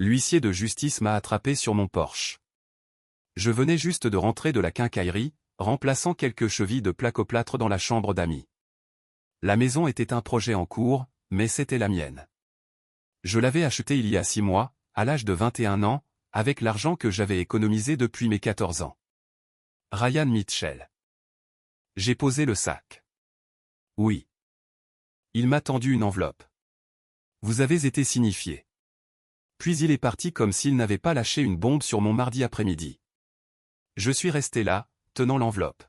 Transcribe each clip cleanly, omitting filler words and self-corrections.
L'huissier de justice m'a attrapé sur mon Porsche. Je venais juste de rentrer de la quincaillerie, remplaçant quelques chevilles de plaque-au-plâtre dans la chambre d'amis. La maison était un projet en cours, mais c'était la mienne. Je l'avais achetée il y a 6 mois, à l'âge de 21 ans, avec l'argent que j'avais économisé depuis mes 14 ans. Ryan Mitchell. J'ai posé le sac. Oui. Il m'a tendu une enveloppe. Vous avez été signifié. Puis il est parti comme s'il n'avait pas lâché une bombe sur mon mardi après-midi. Je suis resté là, tenant l'enveloppe.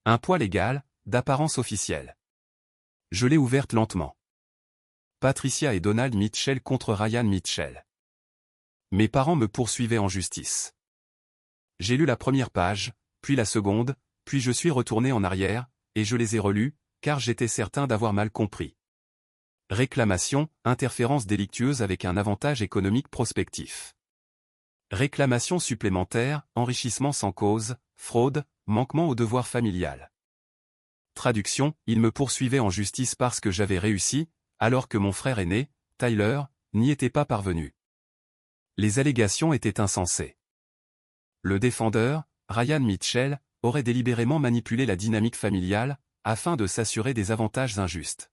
Un poids légal, d'apparence officielle. Je l'ai ouverte lentement. Patricia et Donald Mitchell contre Ryan Mitchell. Mes parents me poursuivaient en justice. J'ai lu la première page, puis la seconde, puis je suis retourné en arrière, et je les ai relus, car j'étais certain d'avoir mal compris. Réclamation, interférence délictueuse avec un avantage économique prospectif. Réclamation supplémentaire, enrichissement sans cause, fraude, manquement au devoir familial. Traduction, il me poursuivait en justice parce que j'avais réussi, alors que mon frère aîné, Tyler, n'y était pas parvenu. Les allégations étaient insensées. Le défendeur, Ryan Mitchell, aurait délibérément manipulé la dynamique familiale, afin de s'assurer des avantages injustes.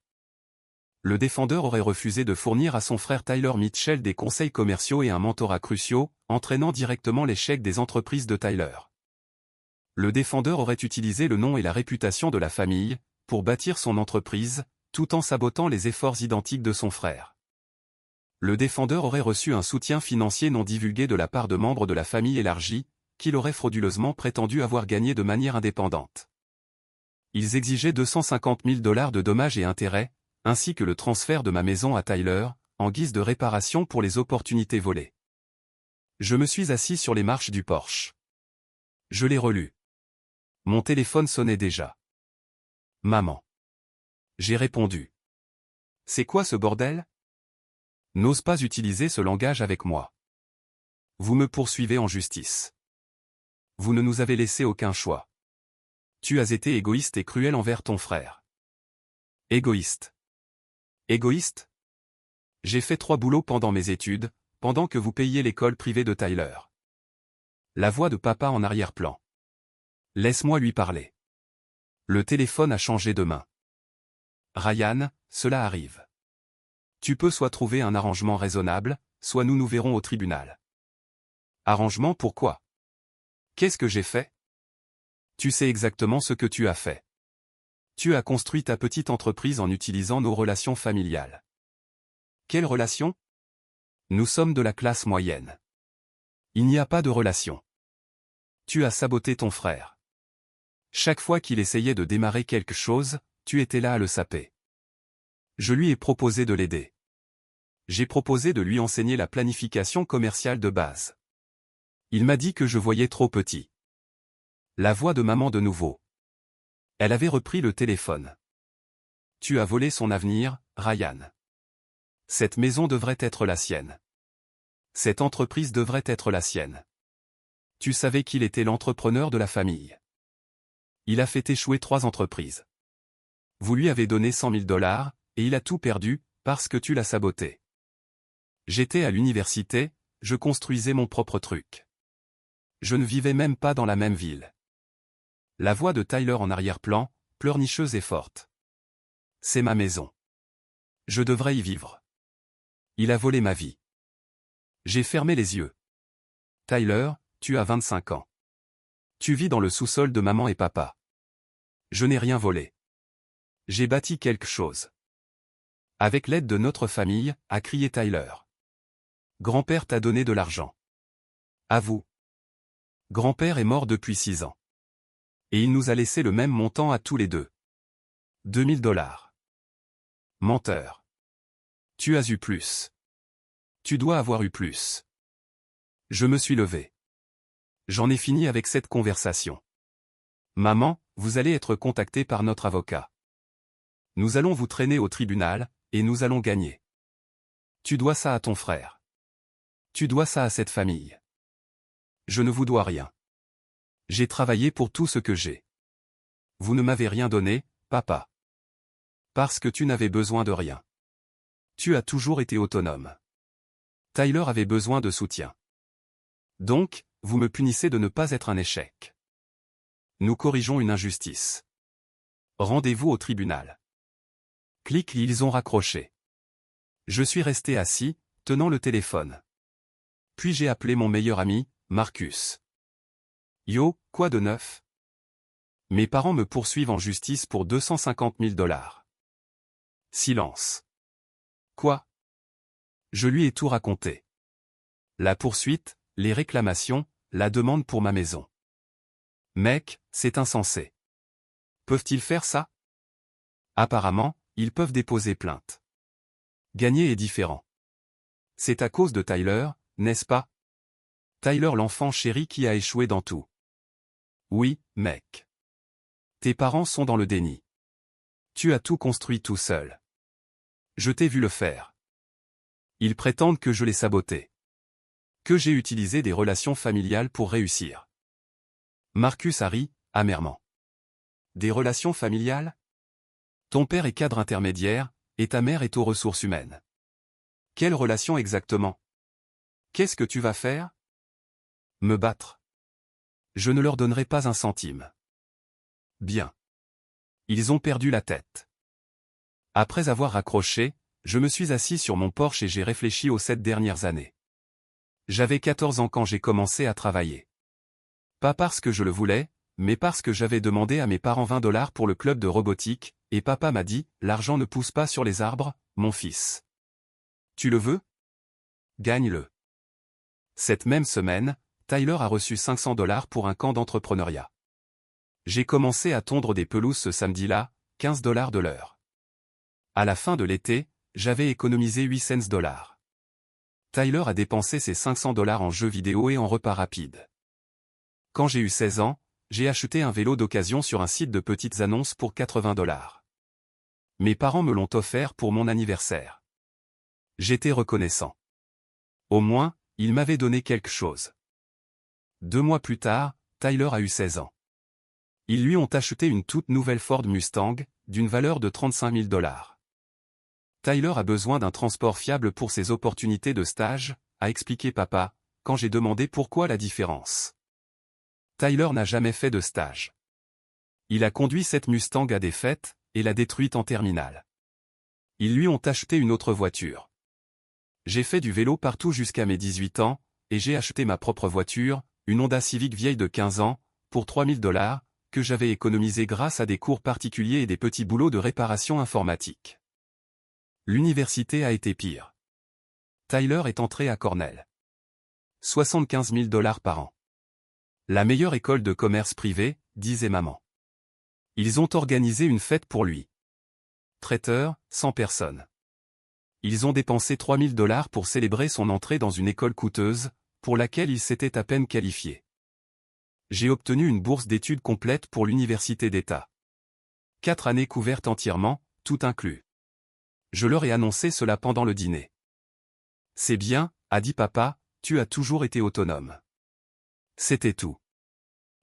Le défendeur aurait refusé de fournir à son frère Tyler Mitchell des conseils commerciaux et un mentorat cruciaux, entraînant directement l'échec des entreprises de Tyler. Le défendeur aurait utilisé le nom et la réputation de la famille, pour bâtir son entreprise, tout en sabotant les efforts identiques de son frère. Le défendeur aurait reçu un soutien financier non divulgué de la part de membres de la famille élargie, qu'il aurait frauduleusement prétendu avoir gagné de manière indépendante. Ils exigeaient $250 000 de dommages et intérêts, ainsi que le transfert de ma maison à Tyler, en guise de réparation pour les opportunités volées. Je me suis assis sur les marches du Porsche. Je l'ai relu. Mon téléphone sonnait déjà. Maman. J'ai répondu. C'est quoi ce bordel? N'ose pas utiliser ce langage avec moi. Vous me poursuivez en justice. Vous ne nous avez laissé aucun choix. Tu as été égoïste et cruel envers ton frère. Égoïste. Égoïste? J'ai fait 3 boulots pendant mes études, pendant que vous payiez l'école privée de Tyler. La voix de papa en arrière-plan. Laisse-moi lui parler. Le téléphone a changé de main. Ryan, cela arrive. Tu peux soit trouver un arrangement raisonnable, soit nous verrons au tribunal. Arrangement pourquoi? Qu'est-ce que j'ai fait? Tu sais exactement ce que tu as fait. Tu as construit ta petite entreprise en utilisant nos relations familiales. Quelles relations? Nous sommes de la classe moyenne. Il n'y a pas de relation. Tu as saboté ton frère. Chaque fois qu'il essayait de démarrer quelque chose, tu étais là à le saper. Je lui ai proposé de l'aider. J'ai proposé de lui enseigner la planification commerciale de base. Il m'a dit que je voyais trop petit. La voix de maman de nouveau. Elle avait repris le téléphone. Tu as volé son avenir, Ryan. Cette maison devrait être la sienne. Cette entreprise devrait être la sienne. Tu savais qu'il était l'entrepreneur de la famille. Il a fait échouer 3 entreprises. Vous lui avez donné $100 000, et il a tout perdu, parce que tu l'as saboté. J'étais à l'université, je construisais mon propre truc. Je ne vivais même pas dans la même ville. La voix de Tyler en arrière-plan, pleurnicheuse et forte. C'est ma maison. Je devrais y vivre. Il a volé ma vie. J'ai fermé les yeux. Tyler, tu as 25 ans. Tu vis dans le sous-sol de maman et papa. Je n'ai rien volé. J'ai bâti quelque chose. Avec l'aide de notre famille, a crié Tyler. Grand-père t'a donné de l'argent. À vous. Grand-père est mort depuis 6 ans. Et il nous a laissé le même montant à tous les deux. $2000. Menteur. Tu as eu plus. Tu dois avoir eu plus. Je me suis levé. J'en ai fini avec cette conversation. Maman, vous allez être contactée par notre avocat. Nous allons vous traîner au tribunal, et nous allons gagner. Tu dois ça à ton frère. Tu dois ça à cette famille. Je ne vous dois rien. J'ai travaillé pour tout ce que j'ai. Vous ne m'avez rien donné, papa. Parce que tu n'avais besoin de rien. Tu as toujours été autonome. Tyler avait besoin de soutien. Donc, vous me punissez de ne pas être un échec. Nous corrigeons une injustice. Rendez-vous au tribunal. Clic, ils ont raccroché. Je suis resté assis, tenant le téléphone. Puis j'ai appelé mon meilleur ami, Marcus. Yo, quoi de neuf? Mes parents me poursuivent en justice pour 250 000 $. Silence. Quoi? Je lui ai tout raconté. La poursuite, les réclamations, la demande pour ma maison. Mec, c'est insensé. Peuvent-ils faire ça? Apparemment, ils peuvent déposer plainte. Gagner est différent. C'est à cause de Tyler, n'est-ce pas? Tyler l'enfant chéri qui a échoué dans tout. Oui, mec. Tes parents sont dans le déni. Tu as tout construit tout seul. Je t'ai vu le faire. Ils prétendent que je l'ai saboté. Que j'ai utilisé des relations familiales pour réussir. Marcus a ri, amèrement. Des relations familiales? Ton père est cadre intermédiaire, et ta mère est aux ressources humaines. Quelle relation exactement? Qu'est-ce que tu vas faire? Me battre. Je ne leur donnerai pas un centime. Bien. Ils ont perdu la tête. Après avoir raccroché, je me suis assis sur mon porche et j'ai réfléchi aux 7 dernières années. J'avais 14 ans quand j'ai commencé à travailler. Pas parce que je le voulais, mais parce que j'avais demandé à mes parents 20 $ pour le club de robotique, et papa m'a dit, l'argent ne pousse pas sur les arbres, mon fils. Tu le veux? Gagne-le. Cette même semaine, Tyler a reçu 500 $ pour un camp d'entrepreneuriat. J'ai commencé à tondre des pelouses ce samedi-là, 15 $ de l'heure. À la fin de l'été, j'avais économisé 800 $. Tyler a dépensé ses 500 $ en jeux vidéo et en repas rapides. Quand j'ai eu 16 ans, j'ai acheté un vélo d'occasion sur un site de petites annonces pour 80 $. Mes parents me l'ont offert pour mon anniversaire. J'étais reconnaissant. Au moins, ils m'avaient donné quelque chose. 2 mois plus tard, Tyler a eu 16 ans. Ils lui ont acheté une toute nouvelle Ford Mustang, d'une valeur de 35 000 $. Tyler a besoin d'un transport fiable pour ses opportunités de stage, a expliqué papa, quand j'ai demandé pourquoi la différence. Tyler n'a jamais fait de stage. Il a conduit cette Mustang à des fêtes, et l'a détruite en terminale. Ils lui ont acheté une autre voiture. J'ai fait du vélo partout jusqu'à mes 18 ans, et j'ai acheté ma propre voiture, une Honda Civic vieille de 15 ans, pour 3 000 $, que j'avais économisé grâce à des cours particuliers et des petits boulots de réparation informatique. L'université a été pire. Tyler est entré à Cornell. 75 000 $ par an. La meilleure école de commerce privée, disait maman. Ils ont organisé une fête pour lui. Traiteur, 100 personnes. Ils ont dépensé 3 000 $ pour célébrer son entrée dans une école coûteuse, pour laquelle il s'était à peine qualifié. J'ai obtenu une bourse d'études complète pour l'université d'État. 4 années couvertes entièrement, tout inclus. Je leur ai annoncé cela pendant le dîner. C'est bien, a dit papa, tu as toujours été autonome. C'était tout.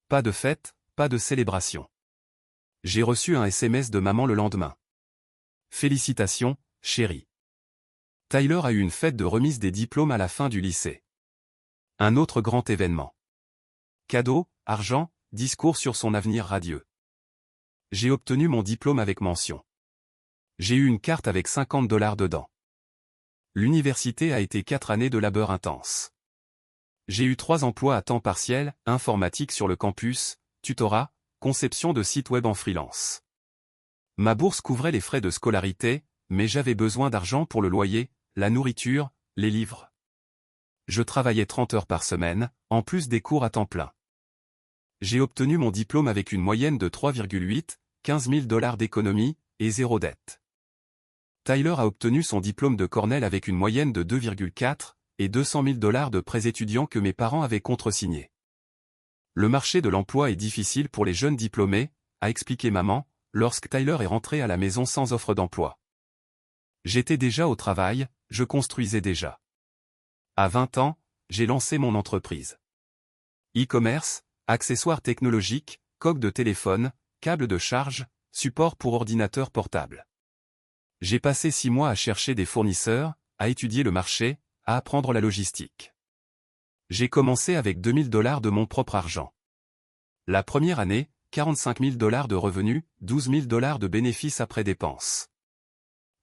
Pas de fête, pas de célébration. J'ai reçu un SMS de maman le lendemain. Félicitations, chérie. Tyler a eu une fête de remise des diplômes à la fin du lycée. Un autre grand événement. Cadeaux, argent, discours sur son avenir radieux. J'ai obtenu mon diplôme avec mention. J'ai eu une carte avec 50 $ dedans. L'université a été 4 années de labeur intense. J'ai eu 3 emplois à temps partiel, informatique sur le campus, tutorat, conception de sites web en freelance. Ma bourse couvrait les frais de scolarité, mais j'avais besoin d'argent pour le loyer, la nourriture, les livres. Je travaillais 30 heures par semaine, en plus des cours à temps plein. J'ai obtenu mon diplôme avec une moyenne de 3,8, 15 000 $ d'économie, et 0 dette. Tyler a obtenu son diplôme de Cornell avec une moyenne de 2,4, et 200 000 $ de prêts étudiants que mes parents avaient contresignés. Le marché de l'emploi est difficile pour les jeunes diplômés, a expliqué maman, lorsque Tyler est rentré à la maison sans offre d'emploi. J'étais déjà au travail, je construisais déjà. À 20 ans, j'ai lancé mon entreprise. E-commerce, accessoires technologiques, coques de téléphone, câbles de charge, support pour ordinateur portable. J'ai passé 6 mois à chercher des fournisseurs, à étudier le marché, à apprendre la logistique. J'ai commencé avec 2000 $ de mon propre argent. La première année, 45 000 $ de revenus, 12 000 $ de bénéfices après dépenses.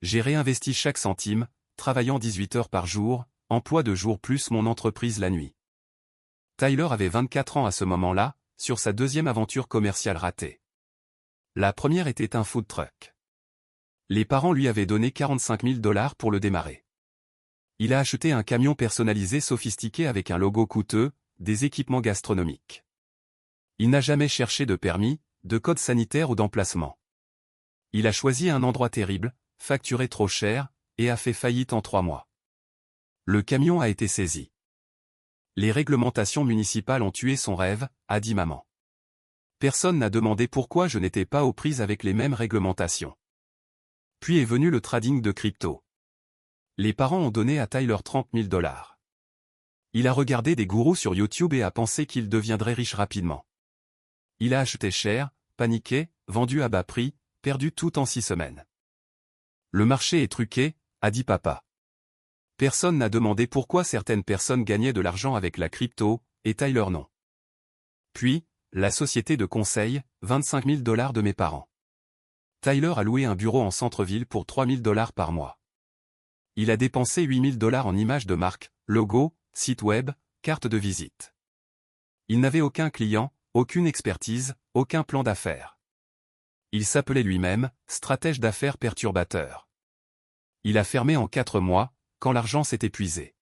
J'ai réinvesti chaque centime, travaillant 18 heures par jour, emploi de jour plus mon entreprise la nuit. Tyler avait 24 ans à ce moment-là, sur sa deuxième aventure commerciale ratée. La première était un food truck. Les parents lui avaient donné 45 000 $ pour le démarrer. Il a acheté un camion personnalisé sophistiqué avec un logo coûteux, des équipements gastronomiques. Il n'a jamais cherché de permis, de code sanitaire ou d'emplacement. Il a choisi un endroit terrible, facturé trop cher, et a fait faillite en 3 mois. Le camion a été saisi. Les réglementations municipales ont tué son rêve, a dit maman. Personne n'a demandé pourquoi je n'étais pas aux prises avec les mêmes réglementations. Puis est venu le trading de crypto. Les parents ont donné à Tyler 30 000 $. Il a regardé des gourous sur YouTube et a pensé qu'il deviendrait riche rapidement. Il a acheté cher, paniqué, vendu à bas prix, perdu tout en 6 semaines. Le marché est truqué, a dit papa. Personne n'a demandé pourquoi certaines personnes gagnaient de l'argent avec la crypto, et Tyler non. Puis, la société de conseil, 25 000 $ de mes parents. Tyler a loué un bureau en centre-ville pour 3 000 $ par mois. Il a dépensé 8 000 $ en images de marque, logo, site web, carte de visite. Il n'avait aucun client, aucune expertise, aucun plan d'affaires. Il s'appelait lui-même « stratège d'affaires perturbateur ». Il a fermé en 4 mois, quand l'argent s'est épuisé.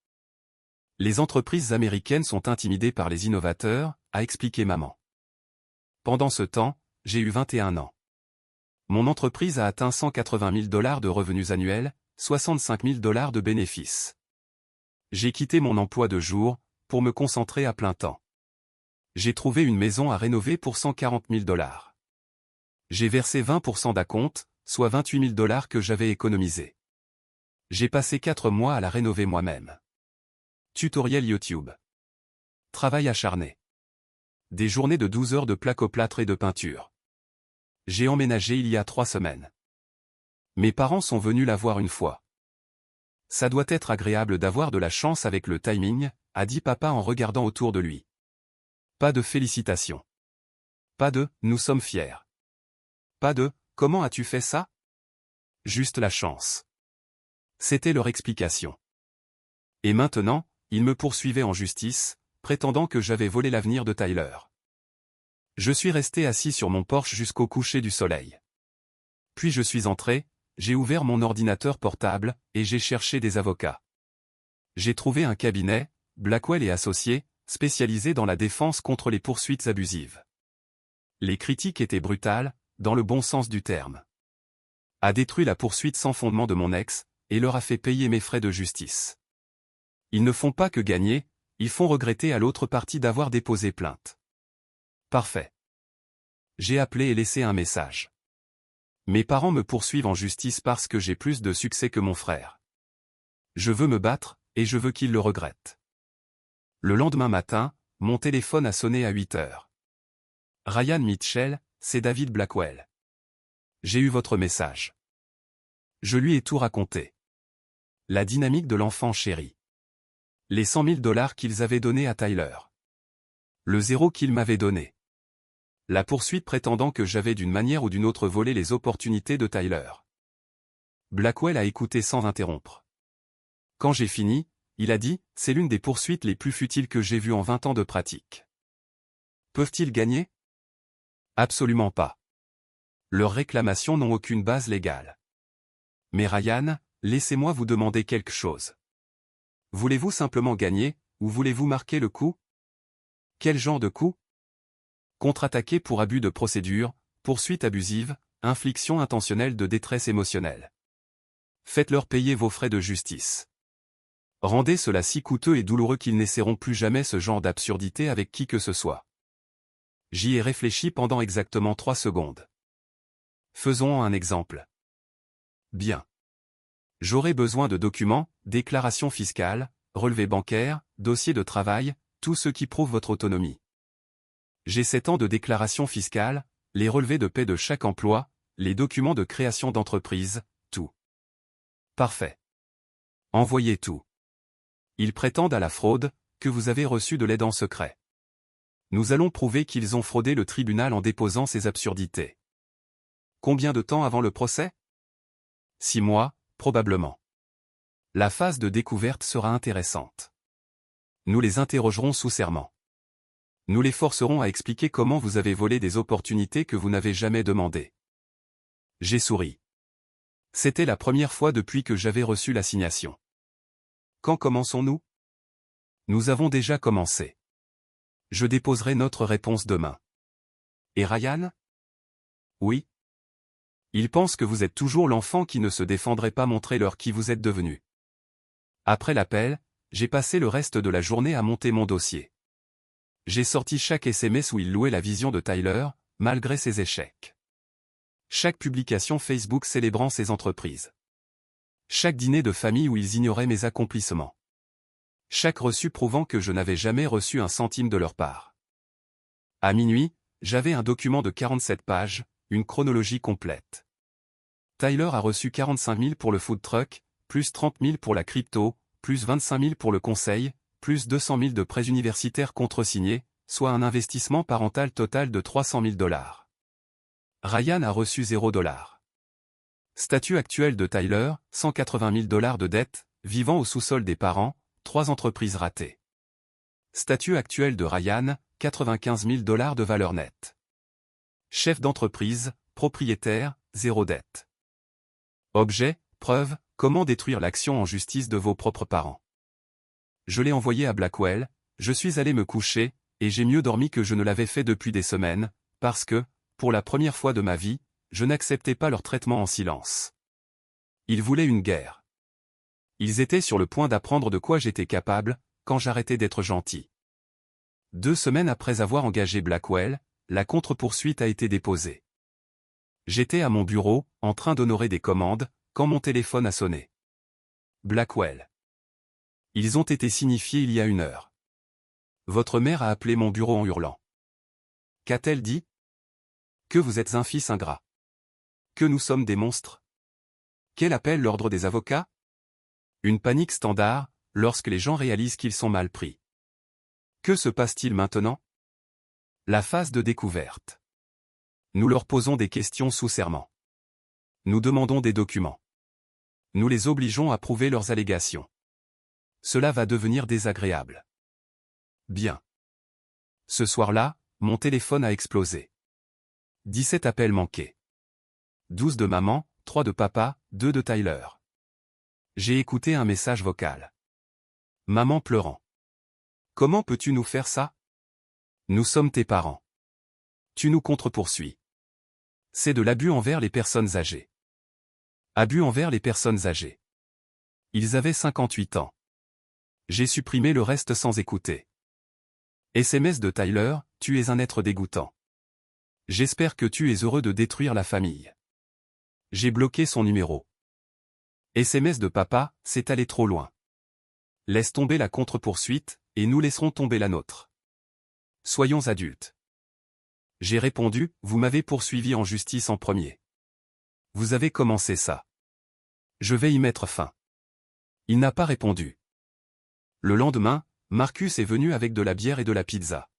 Les entreprises américaines sont intimidées par les innovateurs, a expliqué maman. Pendant ce temps, j'ai eu 21 ans. Mon entreprise a atteint 180 000 $ de revenus annuels, 65 000 $ de bénéfices. J'ai quitté mon emploi de jour, pour me concentrer à plein temps. J'ai trouvé une maison à rénover pour 140 000 $. J'ai versé 20% d'acompte, soit 28 000 $ que j'avais économisés. J'ai passé 4 mois à la rénover moi-même. Tutoriel YouTube. Travail acharné. Des journées de 12 heures de plaque au plâtre et de peinture. J'ai emménagé il y a 3 semaines. Mes parents sont venus la voir une fois. Ça doit être agréable d'avoir de la chance avec le timing, a dit papa en regardant autour de lui. Pas de félicitations. Pas de « nous sommes fiers ». Pas de « comment as-tu fait ça ?» Juste la chance. C'était leur explication. Et maintenant, ils me poursuivaient en justice, prétendant que j'avais volé l'avenir de Tyler. Je suis resté assis sur mon porche jusqu'au coucher du soleil. Puis je suis entré, j'ai ouvert mon ordinateur portable, et j'ai cherché des avocats. J'ai trouvé un cabinet, Blackwell et Associés, spécialisé dans la défense contre les poursuites abusives. Les critiques étaient brutales, dans le bon sens du terme. A détruit la poursuite sans fondement de mon ex, et leur a fait payer mes frais de justice. Ils ne font pas que gagner, ils font regretter à l'autre partie d'avoir déposé plainte. Parfait. J'ai appelé et laissé un message. Mes parents me poursuivent en justice parce que j'ai plus de succès que mon frère. Je veux me battre, et je veux qu'ils le regrettent. Le lendemain matin, mon téléphone a sonné à 8 heures. Ryan Mitchell, c'est David Blackwell. J'ai eu votre message. Je lui ai tout raconté. La dynamique de l'enfant chéri. Les 100 000 $ qu'ils avaient donnés à Tyler. Le 0 qu'ils m'avaient donné. La poursuite prétendant que j'avais d'une manière ou d'une autre volé les opportunités de Tyler. Blackwell a écouté sans interrompre. Quand j'ai fini, il a dit, c'est l'une des poursuites les plus futiles que j'ai vues en 20 ans de pratique. Peuvent-ils gagner? Absolument pas. Leurs réclamations n'ont aucune base légale. Mais Ryan, laissez-moi vous demander quelque chose. Voulez-vous simplement gagner, ou voulez-vous marquer le coup? Quel genre de coup? Contre-attaquer pour abus de procédure, poursuite abusive, infliction intentionnelle de détresse émotionnelle. Faites-leur payer vos frais de justice. Rendez cela si coûteux et douloureux qu'ils n'essaieront plus jamais ce genre d'absurdité avec qui que ce soit. J'y ai réfléchi pendant exactement 3 secondes. Faisons un exemple. Bien. J'aurai besoin de documents, déclarations fiscales, relevés bancaires, dossiers de travail, tout ce qui prouve votre autonomie. J'ai 7 ans de déclaration fiscale, les relevés de paie de chaque emploi, les documents de création d'entreprise, tout. Parfait. Envoyez tout. Ils prétendent à la fraude, que vous avez reçu de l'aide en secret. Nous allons prouver qu'ils ont fraudé le tribunal en déposant ces absurdités. Combien de temps avant le procès? 6 mois, probablement. La phase de découverte sera intéressante. Nous les interrogerons sous serment. Nous les forcerons à expliquer comment vous avez volé des opportunités que vous n'avez jamais demandées. J'ai souri. C'était la première fois depuis que j'avais reçu l'assignation. Quand commençons-nous? Nous avons déjà commencé. Je déposerai notre réponse demain. Et Ryan? Oui. Ils pensent que vous êtes toujours l'enfant qui ne se défendrait pas, montrez-leur qui vous êtes devenu. Après l'appel, j'ai passé le reste de la journée à monter mon dossier. J'ai sorti chaque SMS où il louait la vision de Tyler, malgré ses échecs. Chaque publication Facebook célébrant ses entreprises. Chaque dîner de famille où ils ignoraient mes accomplissements. Chaque reçu prouvant que je n'avais jamais reçu un centime de leur part. À minuit, j'avais un document de 47 pages, une chronologie complète. Tyler a reçu 45 000 pour le food truck, plus 30 000 pour la crypto, plus 25 000 pour le conseil, plus 200 000 de prêts universitaires contresignés, soit un investissement parental total de 300 000 $. Ryan a reçu $0. Statut actuel de Tyler, 180 000 $ de dette, vivant au sous-sol des parents, 3 entreprises ratées. Statut actuel de Ryan, 95 000 $ de valeur nette. Chef d'entreprise, propriétaire, 0 dette. Objet, preuve, comment détruire l'action en justice de vos propres parents. Je l'ai envoyé à Blackwell, je suis allé me coucher, et j'ai mieux dormi que je ne l'avais fait depuis des semaines, parce que, pour la première fois de ma vie, je n'acceptais pas leur traitement en silence. Ils voulaient une guerre. Ils étaient sur le point d'apprendre de quoi j'étais capable, quand j'arrêtais d'être gentil. 2 semaines après avoir engagé Blackwell, la contre-poursuite a été déposée. J'étais à mon bureau, en train d'honorer des commandes, quand mon téléphone a sonné. Blackwell. Ils ont été signifiés il y a 1 heure. Votre mère a appelé mon bureau en hurlant. Qu'a-t-elle dit? Que vous êtes un fils ingrat. Que nous sommes des monstres. Quel appelle l'ordre des avocats? Une panique standard, lorsque les gens réalisent qu'ils sont mal pris. Que se passe-t-il maintenant? La phase de découverte. Nous leur posons des questions sous serment. Nous demandons des documents. Nous les obligeons à prouver leurs allégations. Cela va devenir désagréable. Bien. Ce soir-là, mon téléphone a explosé. 17 appels manqués. 12 de maman, 3 de papa, 2 de Tyler. J'ai écouté un message vocal. Maman pleurant. Comment peux-tu nous faire ça? Nous sommes tes parents. Tu nous contre-poursuis. C'est de l'abus envers les personnes âgées. Abus envers les personnes âgées. Ils avaient 58 ans. J'ai supprimé le reste sans écouter. SMS de Tyler, tu es un être dégoûtant. J'espère que tu es heureux de détruire la famille. J'ai bloqué son numéro. SMS de papa, c'est allé trop loin. Laisse tomber la contre-poursuite, et nous laisserons tomber la nôtre. Soyons adultes. J'ai répondu, vous m'avez poursuivi en justice en premier. Vous avez commencé ça. Je vais y mettre fin. Il n'a pas répondu. Le lendemain, Marcus est venu avec de la bière et de la pizza.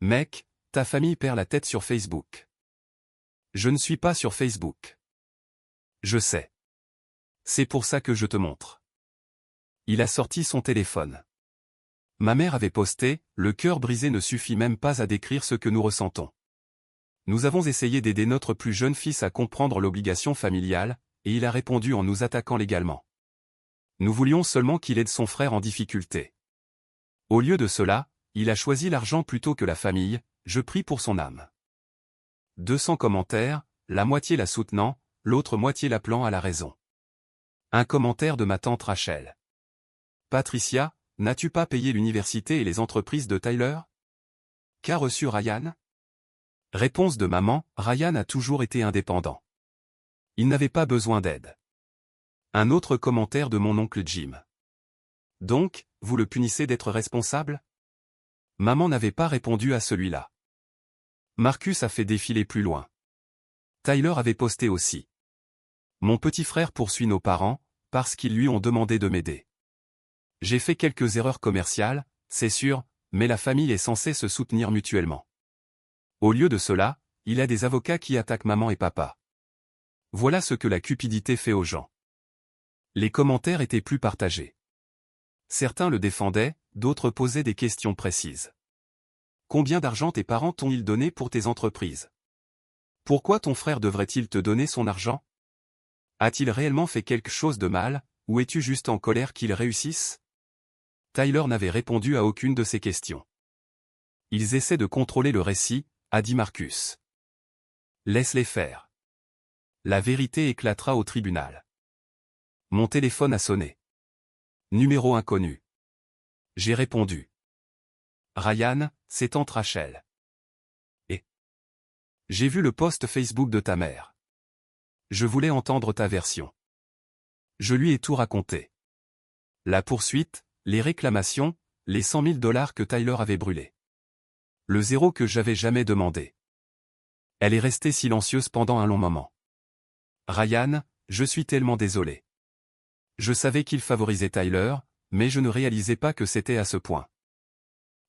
Mec, ta famille perd la tête sur Facebook. Je ne suis pas sur Facebook. Je sais. C'est pour ça que je te montre. Il a sorti son téléphone. Ma mère avait posté, le cœur brisé ne suffit même pas à décrire ce que nous ressentons. Nous avons essayé d'aider notre plus jeune fils à comprendre l'obligation familiale, et il a répondu en nous attaquant légalement. Nous voulions seulement qu'il aide son frère en difficulté. Au lieu de cela, il a choisi l'argent plutôt que la famille, je prie pour son âme. 200 commentaires, la moitié la soutenant, l'autre moitié l'appelant à la raison. Un commentaire de ma tante Rachel. Patricia, n'as-tu pas payé l'université et les entreprises de Tyler? Qu'a reçu Ryan? Réponse de maman, Ryan a toujours été indépendant. Il n'avait pas besoin d'aide. Un autre commentaire de mon oncle Jim. Donc, vous le punissez d'être responsable? Maman n'avait pas répondu à celui-là. Marcus a fait défiler plus loin. Tyler avait posté aussi. Mon petit frère poursuit nos parents, parce qu'ils lui ont demandé de m'aider. J'ai fait quelques erreurs commerciales, c'est sûr, mais la famille est censée se soutenir mutuellement. Au lieu de cela, il y a des avocats qui attaquent maman et papa. Voilà ce que la cupidité fait aux gens. Les commentaires étaient plus partagés. Certains le défendaient, d'autres posaient des questions précises. Combien d'argent tes parents t'ont-ils donné pour tes entreprises? Pourquoi ton frère devrait-il te donner son argent? A-t-il réellement fait quelque chose de mal, ou es-tu juste en colère qu'il réussisse? Tyler n'avait répondu à aucune de ces questions. Ils essaient de contrôler le récit, a dit Marcus. Laisse-les faire. La vérité éclatera au tribunal. Mon téléphone a sonné. Numéro inconnu. J'ai répondu. Ryan, c'est tante Rachel. Et j'ai vu le post Facebook de ta mère. Je voulais entendre ta version. Je lui ai tout raconté. La poursuite, les réclamations, les 100 000 $ que Tyler avait brûlés. Le zéro que j'avais jamais demandé. Elle est restée silencieuse pendant un long moment. Ryan, je suis tellement désolé. Je savais qu'il favorisait Tyler, mais je ne réalisais pas que c'était à ce point.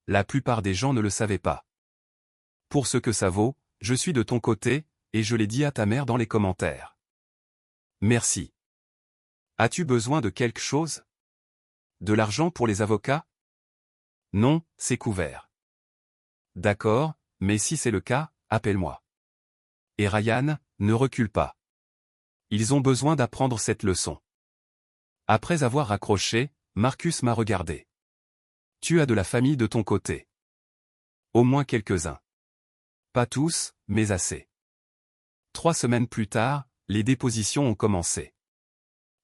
La plupart des gens ne le savaient pas. Pour ce que ça vaut, je suis de ton côté, et je l'ai dit à ta mère dans les commentaires. Merci. As-tu besoin de quelque chose? De l'argent pour les avocats? Non, c'est couvert. D'accord, mais si c'est le cas, appelle-moi. Et Ryan, ne recule pas. Ils ont besoin d'apprendre cette leçon. Après avoir raccroché, Marcus m'a regardé. Tu as de la famille de ton côté. Au moins quelques-uns. Pas tous, mais assez. 3 semaines plus tard, les dépositions ont commencé.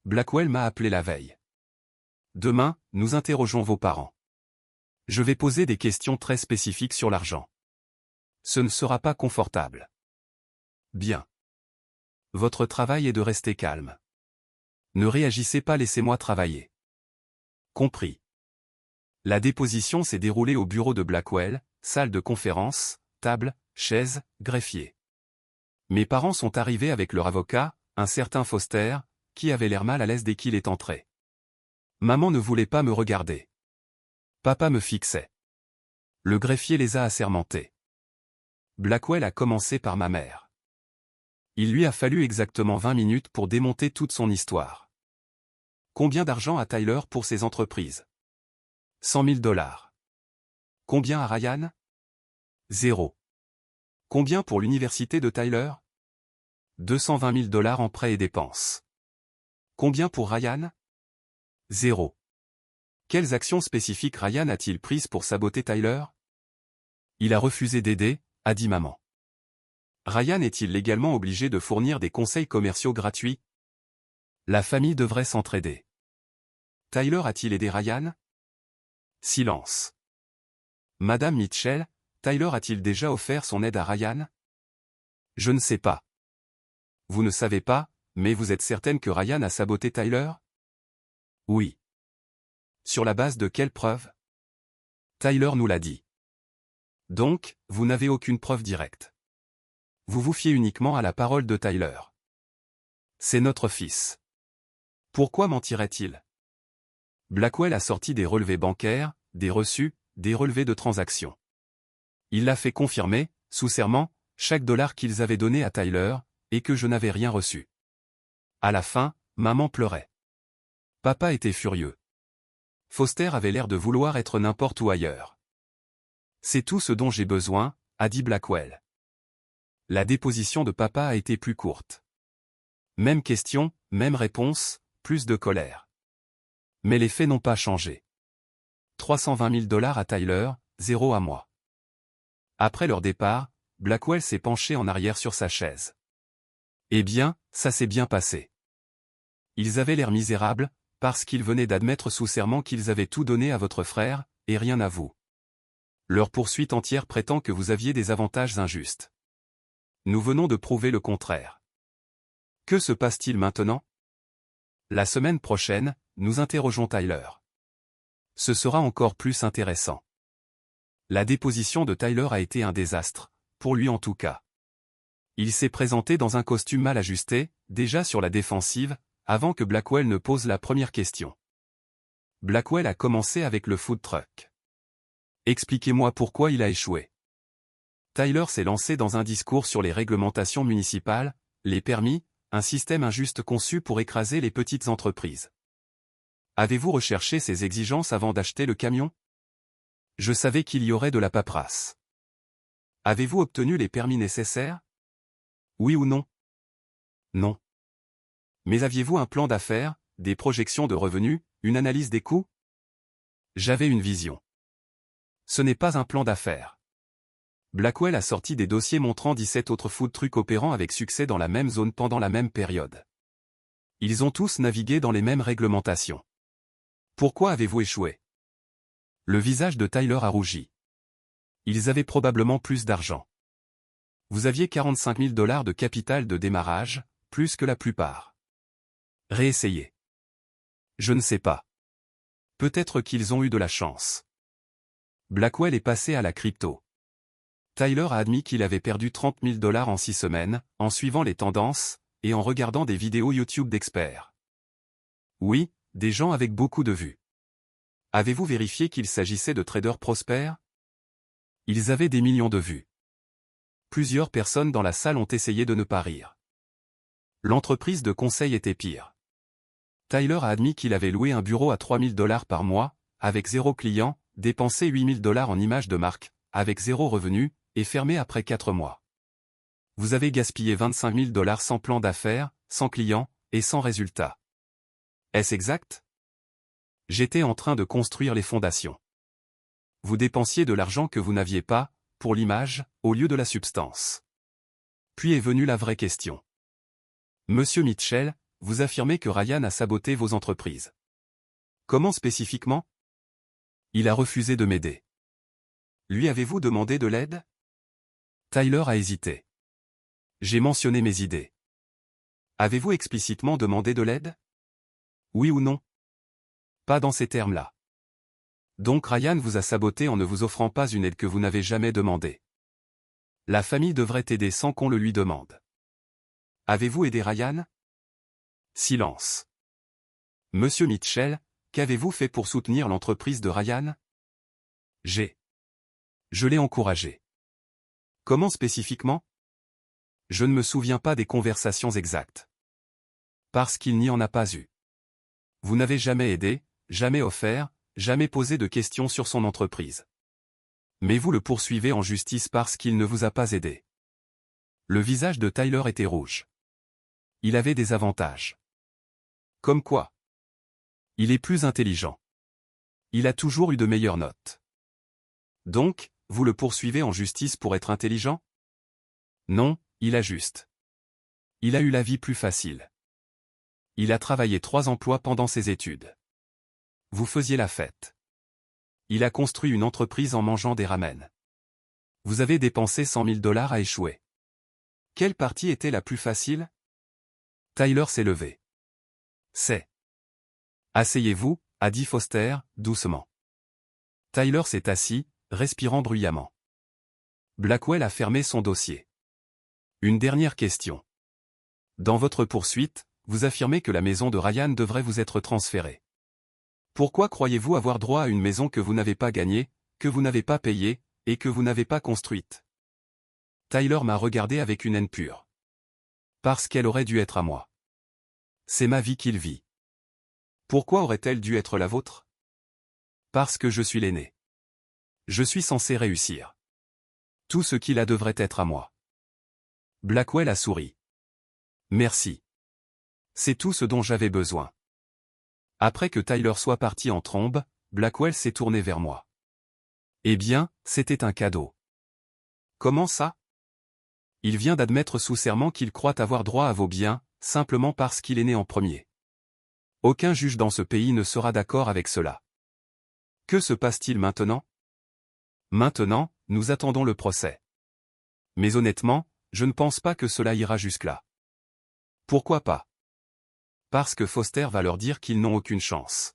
Blackwell m'a appelé la veille. Demain, nous interrogeons vos parents. Je vais poser des questions très spécifiques sur l'argent. Ce ne sera pas confortable. Bien. Votre travail est de rester calme. Ne réagissez pas, laissez-moi travailler. Compris. La déposition s'est déroulée au bureau de Blackwell, salle de conférence, table, chaise, greffier. Mes parents sont arrivés avec leur avocat, un certain Foster, qui avait l'air mal à l'aise dès qu'il est entré. Maman ne voulait pas me regarder. Papa me fixait. Le greffier les a assermentés. Blackwell a commencé par ma mère. Il lui a fallu exactement 20 minutes pour démonter toute son histoire. Combien d'argent a Tyler pour ses entreprises? 100 000 $. Combien à Ryan? 0. Combien pour l'université de Tyler? 220 000 $ en prêts et dépenses. Combien pour Ryan? 0. Quelles actions spécifiques Ryan a-t-il prises pour saboter Tyler? Il a refusé d'aider, a dit maman. Ryan est-il légalement obligé de fournir des conseils commerciaux gratuits? La famille devrait s'entraider. Tyler a-t-il aidé Ryan? Silence. Madame Mitchell, Tyler a-t-il déjà offert son aide à Ryan? Je ne sais pas. Vous ne savez pas, mais vous êtes certaine que Ryan a saboté Tyler? Oui. Sur la base de quelles preuves? Tyler nous l'a dit. Donc, vous n'avez aucune preuve directe. Vous vous fiez uniquement à la parole de Tyler. C'est notre fils. Pourquoi mentirait-il? Blackwell a sorti des relevés bancaires, des reçus, des relevés de transactions. Il l'a fait confirmer, sous serment, chaque dollar qu'ils avaient donné à Tyler, et que je n'avais rien reçu. À la fin, maman pleurait. Papa était furieux. Foster avait l'air de vouloir être n'importe où ailleurs. C'est tout ce dont j'ai besoin, a dit Blackwell. La déposition de papa a été plus courte. Même question, même réponse, plus de colère. Mais les faits n'ont pas changé. 320 000 $ à Tyler, 0 à moi. Après leur départ, Blackwell s'est penché en arrière sur sa chaise. Eh bien, ça s'est bien passé. Ils avaient l'air misérables, parce qu'ils venaient d'admettre sous serment qu'ils avaient tout donné à votre frère, et rien à vous. Leur poursuite entière prétend que vous aviez des avantages injustes. Nous venons de prouver le contraire. Que se passe-t-il maintenant? La semaine prochaine, nous interrogeons Tyler. Ce sera encore plus intéressant. La déposition de Tyler a été un désastre, pour lui en tout cas. Il s'est présenté dans un costume mal ajusté, déjà sur la défensive, avant que Blackwell ne pose la première question. Blackwell a commencé avec le food truck. Expliquez-moi pourquoi il a échoué. Tyler s'est lancé dans un discours sur les réglementations municipales, les permis, un système injuste conçu pour écraser les petites entreprises. Avez-vous recherché ces exigences avant d'acheter le camion? Je savais qu'il y aurait de la paperasse. Avez-vous obtenu les permis nécessaires? Oui ou non? Non. Mais aviez-vous un plan d'affaires, des projections de revenus, une analyse des coûts? J'avais une vision. Ce n'est pas un plan d'affaires. Blackwell a sorti des dossiers montrant 17 autres food trucks opérant avec succès dans la même zone pendant la même période. Ils ont tous navigué dans les mêmes réglementations. Pourquoi avez-vous échoué? Le visage de Tyler a rougi. Ils avaient probablement plus d'argent. Vous aviez 45 000 $ de capital de démarrage, plus que la plupart. Réessayez. Je ne sais pas. Peut-être qu'ils ont eu de la chance. Blackwell est passé à la crypto. Tyler a admis qu'il avait perdu 30 000 $ en 6 semaines, en suivant les tendances, et en regardant des vidéos YouTube d'experts. Oui, des gens avec beaucoup de vues. Avez-vous vérifié qu'il s'agissait de traders prospères? Ils avaient des millions de vues. Plusieurs personnes dans la salle ont essayé de ne pas rire. L'entreprise de conseil était pire. Tyler a admis qu'il avait loué un bureau à 3 000 $ par mois, avec 0 client, dépensé 8 000 $ en images de marque, avec 0 revenu, et fermé après 4 mois. Vous avez gaspillé 25 000 $ sans plan d'affaires, sans clients, et sans résultat. Est-ce exact? J'étais en train de construire les fondations. Vous dépensiez de l'argent que vous n'aviez pas, pour l'image, au lieu de la substance. Puis est venue la vraie question. Monsieur Mitchell, vous affirmez que Ryan a saboté vos entreprises. Comment spécifiquement? Il a refusé de m'aider. Lui avez-vous demandé de l'aide? Tyler a hésité. J'ai mentionné mes idées. Avez-vous explicitement demandé de l'aide? Oui ou non? Pas dans ces termes-là. Donc Ryan vous a saboté en ne vous offrant pas une aide que vous n'avez jamais demandée. La famille devrait aider sans qu'on le lui demande. Avez-vous aidé Ryan? Silence. Monsieur Mitchell, qu'avez-vous fait pour soutenir l'entreprise de Ryan? Je l'ai encouragé. Comment spécifiquement? Je ne me souviens pas des conversations exactes. Parce qu'il n'y en a pas eu. Vous n'avez jamais aidé, jamais offert, jamais posé de questions sur son entreprise. Mais vous le poursuivez en justice parce qu'il ne vous a pas aidé. Le visage de Tyler était rouge. Il avait des avantages. Comme quoi? Il est plus intelligent. Il a toujours eu de meilleures notes. Donc, vous le poursuivez en justice pour être intelligent? Non, il a juste. Il a eu la vie plus facile. Il a travaillé 3 emplois pendant ses études. Vous faisiez la fête. Il a construit une entreprise en mangeant des ramen. Vous avez dépensé 100 000 $ à échouer. Quelle partie était la plus facile? Tyler s'est levé. Asseyez-vous, a dit Foster, doucement. Tyler s'est assis, respirant bruyamment. Blackwell a fermé son dossier. Une dernière question. Dans votre poursuite, vous affirmez que la maison de Ryan devrait vous être transférée. Pourquoi croyez-vous avoir droit à une maison que vous n'avez pas gagnée, que vous n'avez pas payée, et que vous n'avez pas construite? Tyler m'a regardé avec une haine pure. Parce qu'elle aurait dû être à moi. C'est ma vie qu'il vit. Pourquoi aurait-elle dû être la vôtre? Parce que je suis l'aîné. Je suis censé réussir. Tout ce qu'il a devrait être à moi. Blackwell a souri. Merci. C'est tout ce dont j'avais besoin. Après que Tyler soit parti en trombe, Blackwell s'est tourné vers moi. Eh bien, c'était un cadeau. Comment ça? Il vient d'admettre sous serment qu'il croit avoir droit à vos biens, simplement parce qu'il est né en premier. Aucun juge dans ce pays ne sera d'accord avec cela. Que se passe-t-il maintenant? Maintenant, nous attendons le procès. Mais honnêtement, je ne pense pas que cela ira jusque-là. Pourquoi pas? Parce que Foster va leur dire qu'ils n'ont aucune chance.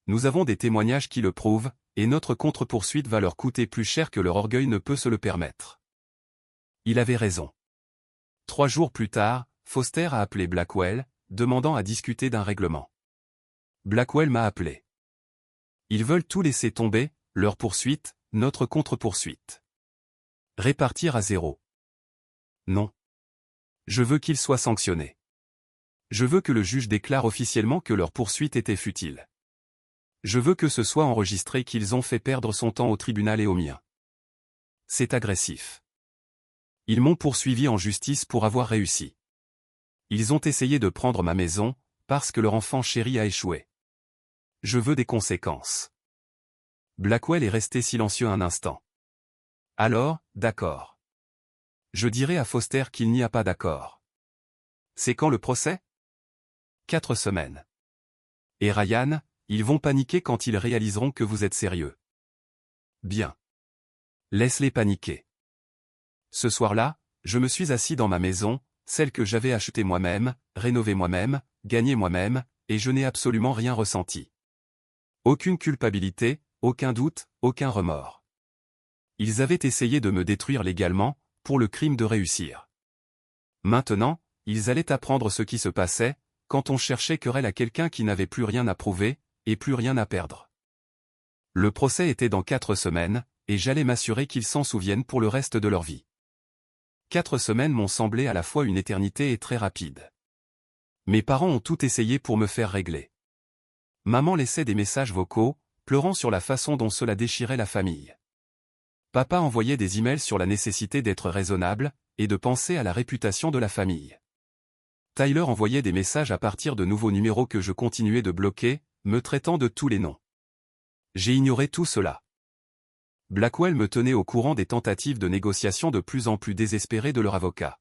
Nous avons des témoignages qui le prouvent, et notre contre-poursuite va leur coûter plus cher que leur orgueil ne peut se le permettre. Il avait raison. 3 jours plus tard, Foster a appelé Blackwell, demandant à discuter d'un règlement. Blackwell m'a appelé. Ils veulent tout laisser tomber, leur poursuite, notre contre-poursuite. Répartir à zéro. Non. Je veux qu'ils soient sanctionnés. Je veux que le juge déclare officiellement que leur poursuite était futile. Je veux que ce soit enregistré qu'ils ont fait perdre son temps au tribunal et au mien. C'est agressif. Ils m'ont poursuivi en justice pour avoir réussi. Ils ont essayé de prendre ma maison, parce que leur enfant chéri a échoué. Je veux des conséquences. Blackwell est resté silencieux un instant. Alors, d'accord. Je dirai à Foster qu'il n'y a pas d'accord. C'est quand le procès? 4 semaines. Et Ryan, ils vont paniquer quand ils réaliseront que vous êtes sérieux. Bien. Laisse-les paniquer. Ce soir-là, je me suis assis dans ma maison, celle que j'avais achetée moi-même, rénovée moi-même, gagnée moi-même, et je n'ai absolument rien ressenti. Aucune culpabilité, aucun doute, aucun remords. Ils avaient essayé de me détruire légalement, pour le crime de réussir. Maintenant, ils allaient apprendre ce qui se passait, quand on cherchait querelle à quelqu'un qui n'avait plus rien à prouver, et plus rien à perdre. Le procès était dans 4 semaines, et j'allais m'assurer qu'ils s'en souviennent pour le reste de leur vie. 4 semaines m'ont semblé à la fois une éternité et très rapide. Mes parents ont tout essayé pour me faire régler. Maman laissait des messages vocaux, pleurant sur la façon dont cela déchirait la famille. Papa envoyait des emails sur la nécessité d'être raisonnable, et de penser à la réputation de la famille. Tyler envoyait des messages à partir de nouveaux numéros que je continuais de bloquer, me traitant de tous les noms. J'ai ignoré tout cela. Blackwell me tenait au courant des tentatives de négociation de plus en plus désespérées de leur avocat.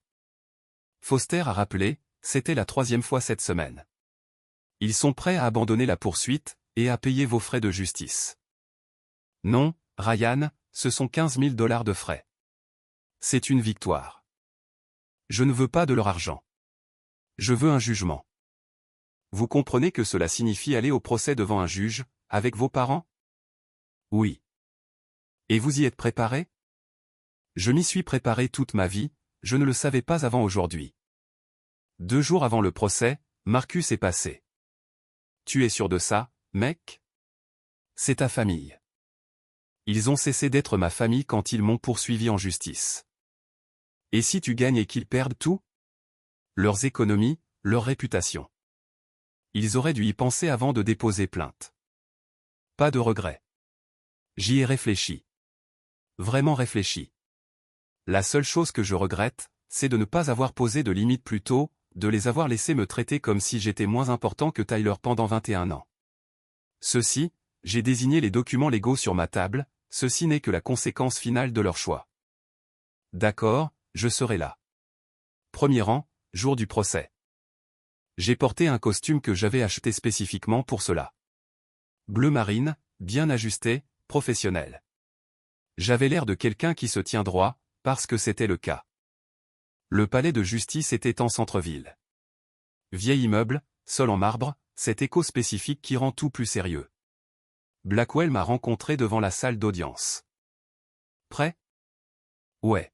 Foster a rappelé, c'était la 3e fois cette semaine. Ils sont prêts à abandonner la poursuite, et à payer vos frais de justice. Non, Ryan, ce sont 15 000 $ de frais. C'est une victoire. Je ne veux pas de leur argent. Je veux un jugement. Vous comprenez que cela signifie aller au procès devant un juge, avec vos parents? Oui. Et vous y êtes préparé? Je m'y suis préparé toute ma vie, je ne le savais pas avant aujourd'hui. 2 jours avant le procès, Marcus est passé. Tu es sûr de ça, mec? C'est ta famille. Ils ont cessé d'être ma famille quand ils m'ont poursuivi en justice. Et si tu gagnes et qu'ils perdent tout? Leurs économies, leur réputation. Ils auraient dû y penser avant de déposer plainte. Pas de regret. J'y ai réfléchi. Vraiment réfléchi. La seule chose que je regrette, c'est de ne pas avoir posé de limites plus tôt, de les avoir laissés me traiter comme si j'étais moins important que Tyler pendant 21 ans. Ceci, j'ai désigné les documents légaux sur ma table, ceci n'est que la conséquence finale de leur choix. D'accord, je serai là. Premier rang, jour du procès. J'ai porté un costume que j'avais acheté spécifiquement pour cela. Bleu marine, bien ajusté, professionnel. J'avais l'air de quelqu'un qui se tient droit, parce que c'était le cas. Le palais de justice était en centre-ville. Vieil immeuble, sol en marbre, cet écho spécifique qui rend tout plus sérieux. Blackwell m'a rencontré devant la salle d'audience. Prêt? Ouais.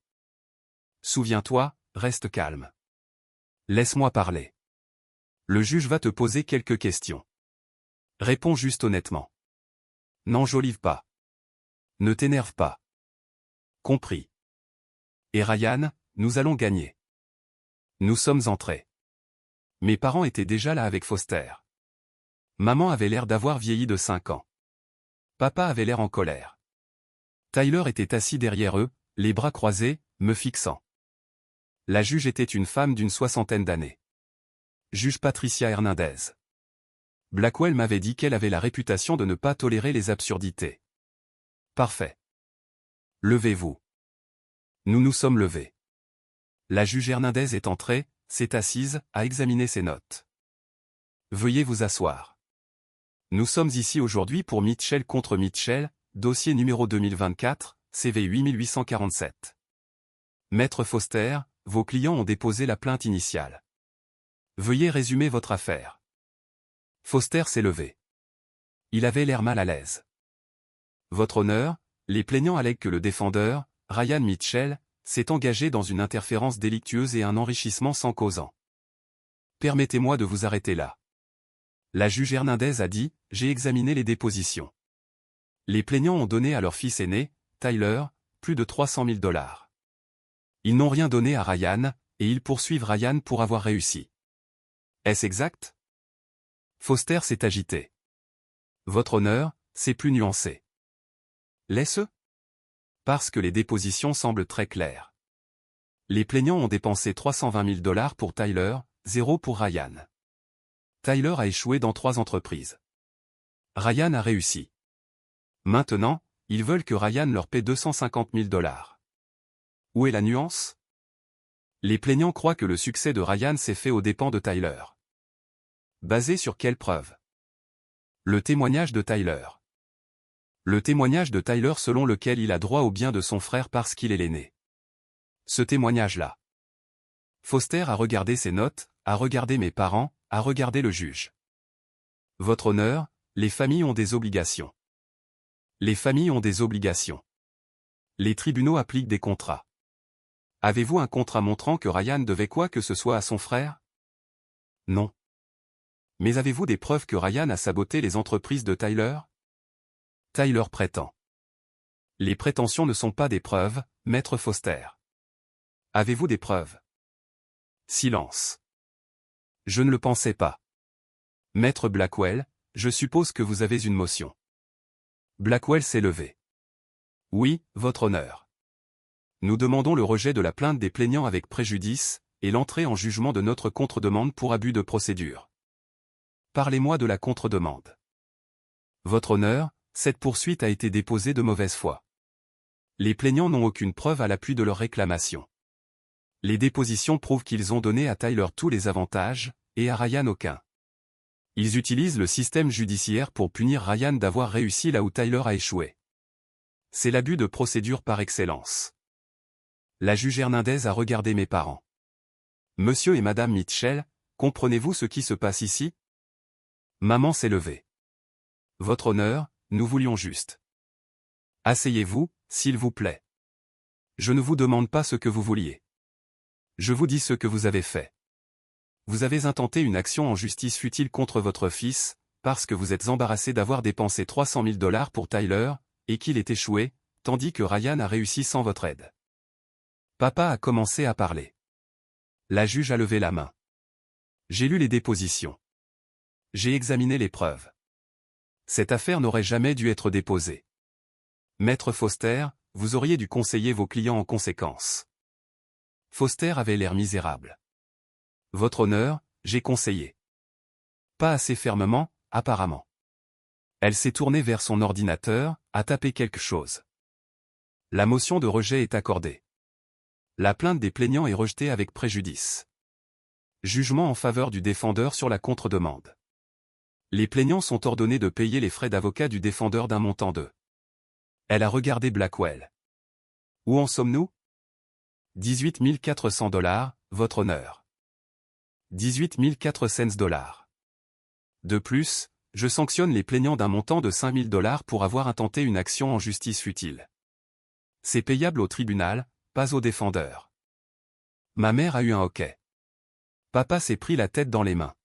Souviens-toi, reste calme. Laisse-moi parler. Le juge va te poser quelques questions. Réponds juste honnêtement. N'enjolive pas. Ne t'énerve pas. Compris. Et Ryan, nous allons gagner. Nous sommes entrés. Mes parents étaient déjà là avec Foster. Maman avait l'air d'avoir vieilli de 5 ans. Papa avait l'air en colère. Tyler était assis derrière eux, les bras croisés, me fixant. La juge était une femme d'une 60aine d'années. Juge Patricia Hernandez. Blackwell m'avait dit qu'elle avait la réputation de ne pas tolérer les absurdités. Parfait. Levez-vous. Nous nous sommes levés. La juge Hernandez est entrée, s'est assise, a examiné ses notes. Veuillez vous asseoir. Nous sommes ici aujourd'hui pour Mitchell contre Mitchell, dossier numéro 2024, CV 8847. Maître Foster, vos clients ont déposé la plainte initiale. Veuillez résumer votre affaire. Foster s'est levé. Il avait l'air mal à l'aise. Votre honneur, les plaignants allèguent que le défendeur, Ryan Mitchell, s'est engagé dans une interférence délictueuse et un enrichissement sans causant. Permettez-moi de vous arrêter là. La juge Hernandez a dit, j'ai examiné les dépositions. Les plaignants ont donné à leur fils aîné, Tyler, plus de 300 000 $. Ils n'ont rien donné à Ryan, et ils poursuivent Ryan pour avoir réussi. Est-ce exact? Foster s'est agité. Votre honneur, c'est plus nuancé. Laisse-le? Parce que les dépositions semblent très claires. Les plaignants ont dépensé 320 000 $ pour Tyler, 0 pour Ryan. Tyler a échoué dans 3 entreprises. Ryan a réussi. Maintenant, ils veulent que Ryan leur paie 250 000 $. Où est la nuance? Les plaignants croient que le succès de Ryan s'est fait aux dépens de Tyler. Basé sur quelle preuve? Le témoignage de Tyler. Le témoignage de Tyler selon lequel il a droit au bien de son frère parce qu'il est l'aîné. Ce témoignage-là. Foster a regardé ses notes, a regardé mes parents, a regardé le juge. Votre honneur, les familles ont des obligations. Les familles ont des obligations. Les tribunaux appliquent des contrats. Avez-vous un contrat montrant que Ryan devait quoi que ce soit à son frère? Non. Mais avez-vous des preuves que Ryan a saboté les entreprises de Tyler? Tyler prétend. Les prétentions ne sont pas des preuves, maître Foster. Avez-vous des preuves? Silence. Je ne le pensais pas. Maître Blackwell, je suppose que vous avez une motion. Blackwell s'est levé. Oui, votre honneur. Nous demandons le rejet de la plainte des plaignants avec préjudice, et l'entrée en jugement de notre contre-demande pour abus de procédure. Parlez-moi de la contre-demande. Votre honneur, cette poursuite a été déposée de mauvaise foi. Les plaignants n'ont aucune preuve à l'appui de leur réclamation. Les dépositions prouvent qu'ils ont donné à Tyler tous les avantages, et à Ryan aucun. Ils utilisent le système judiciaire pour punir Ryan d'avoir réussi là où Tyler a échoué. C'est l'abus de procédure par excellence. La juge Hernandez a regardé mes parents. Monsieur et Madame Mitchell, comprenez-vous ce qui se passe ici? Maman s'est levée. Votre honneur, nous voulions juste. Asseyez-vous, s'il vous plaît. Je ne vous demande pas ce que vous vouliez. Je vous dis ce que vous avez fait. Vous avez intenté une action en justice futile contre votre fils, parce que vous êtes embarrassé d'avoir dépensé 300 000 $ pour Tyler, et qu'il est échoué, tandis que Ryan a réussi sans votre aide. Papa a commencé à parler. La juge a levé la main. J'ai lu les dépositions. J'ai examiné les preuves. Cette affaire n'aurait jamais dû être déposée. Maître Foster, vous auriez dû conseiller vos clients en conséquence. Foster avait l'air misérable. Votre honneur, j'ai conseillé. Pas assez fermement, apparemment. Elle s'est tournée vers son ordinateur, a tapé quelque chose. La motion de rejet est accordée. La plainte des plaignants est rejetée avec préjudice. Jugement en faveur du défendeur sur la contre-demande. Les plaignants sont ordonnés de payer les frais d'avocat du défendeur d'un montant de. Elle a regardé Blackwell. Où en sommes-nous? 18 400 $, votre honneur. 18 400 $. De plus, je sanctionne les plaignants d'un montant de 5 000 $ pour avoir intenté une action en justice futile. C'est payable au tribunal, pas au défendeur. Ma mère a eu un hoquet. Papa s'est pris la tête dans les mains.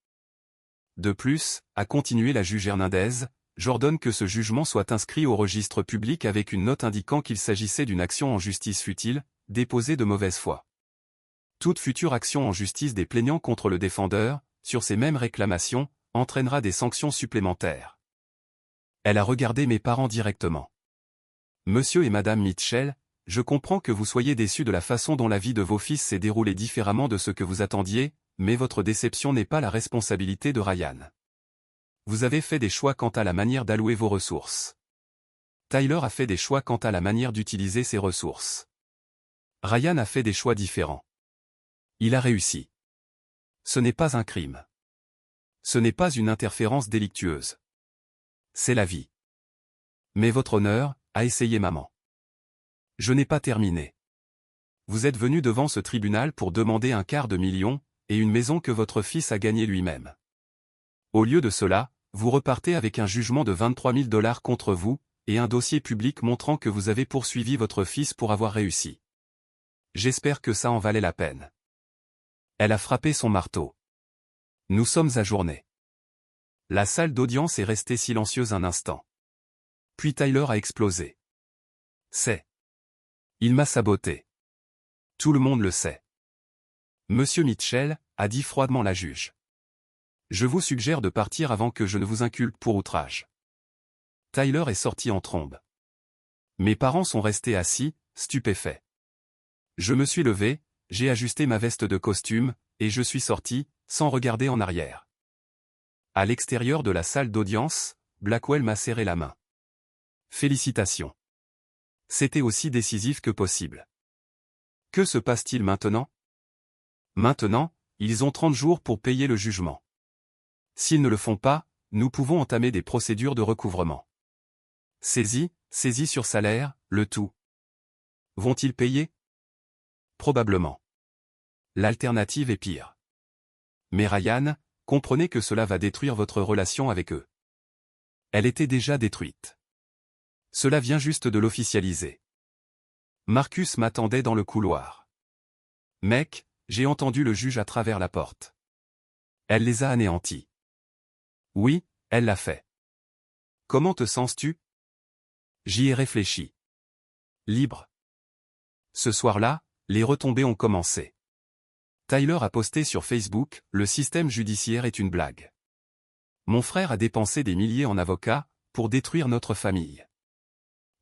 De plus, a continué la juge Hernandez, j'ordonne que ce jugement soit inscrit au registre public avec une note indiquant qu'il s'agissait d'une action en justice futile, déposée de mauvaise foi. Toute future action en justice des plaignants contre le défendeur, sur ces mêmes réclamations, entraînera des sanctions supplémentaires. Elle a regardé mes parents directement. Monsieur et Madame Mitchell, je comprends que vous soyez déçus de la façon dont la vie de vos fils s'est déroulée différemment de ce que vous attendiez, mais votre déception n'est pas la responsabilité de Ryan. Vous avez fait des choix quant à la manière d'allouer vos ressources. Tyler a fait des choix quant à la manière d'utiliser ses ressources. Ryan a fait des choix différents. Il a réussi. Ce n'est pas un crime. Ce n'est pas une interférence délictueuse. C'est la vie. Mais votre honneur, a essayé maman. Je n'ai pas terminé. Vous êtes venu devant ce tribunal pour demander $250 000 et une maison que votre fils a gagnée lui-même. Au lieu de cela, vous repartez avec un jugement de 23 000 $ contre vous, et un dossier public montrant que vous avez poursuivi votre fils pour avoir réussi. J'espère que ça en valait la peine. Elle a frappé son marteau. Nous sommes ajournés. La salle d'audience est restée silencieuse un instant. Puis Tyler a explosé. Il m'a saboté. Tout le monde le sait. Monsieur Mitchell, a dit froidement la juge. Je vous suggère de partir avant que je ne vous inculpe pour outrage. Tyler est sorti en trombe. Mes parents sont restés assis, stupéfaits. Je me suis levé, j'ai ajusté ma veste de costume, et je suis sorti, sans regarder en arrière. À l'extérieur de la salle d'audience, Blackwell m'a serré la main. Félicitations. C'était aussi décisif que possible. Que se passe-t-il maintenant? Maintenant, ils ont 30 jours pour payer le jugement. S'ils ne le font pas, nous pouvons entamer des procédures de recouvrement. Saisie sur salaire, le tout. Vont-ils payer? Probablement. L'alternative est pire. Mais Ryan, comprenez que cela va détruire votre relation avec eux. Elle était déjà détruite. Cela vient juste de l'officialiser. Marcus m'attendait dans le couloir. Mec, j'ai entendu le juge à travers la porte. Elle les a anéantis. Oui, elle l'a fait. Comment te sens-tu? J'y ai réfléchi. Libre. Ce soir-là, les retombées ont commencé. Tyler a posté sur Facebook, le système judiciaire est une blague. Mon frère a dépensé des milliers en avocats, pour détruire notre famille.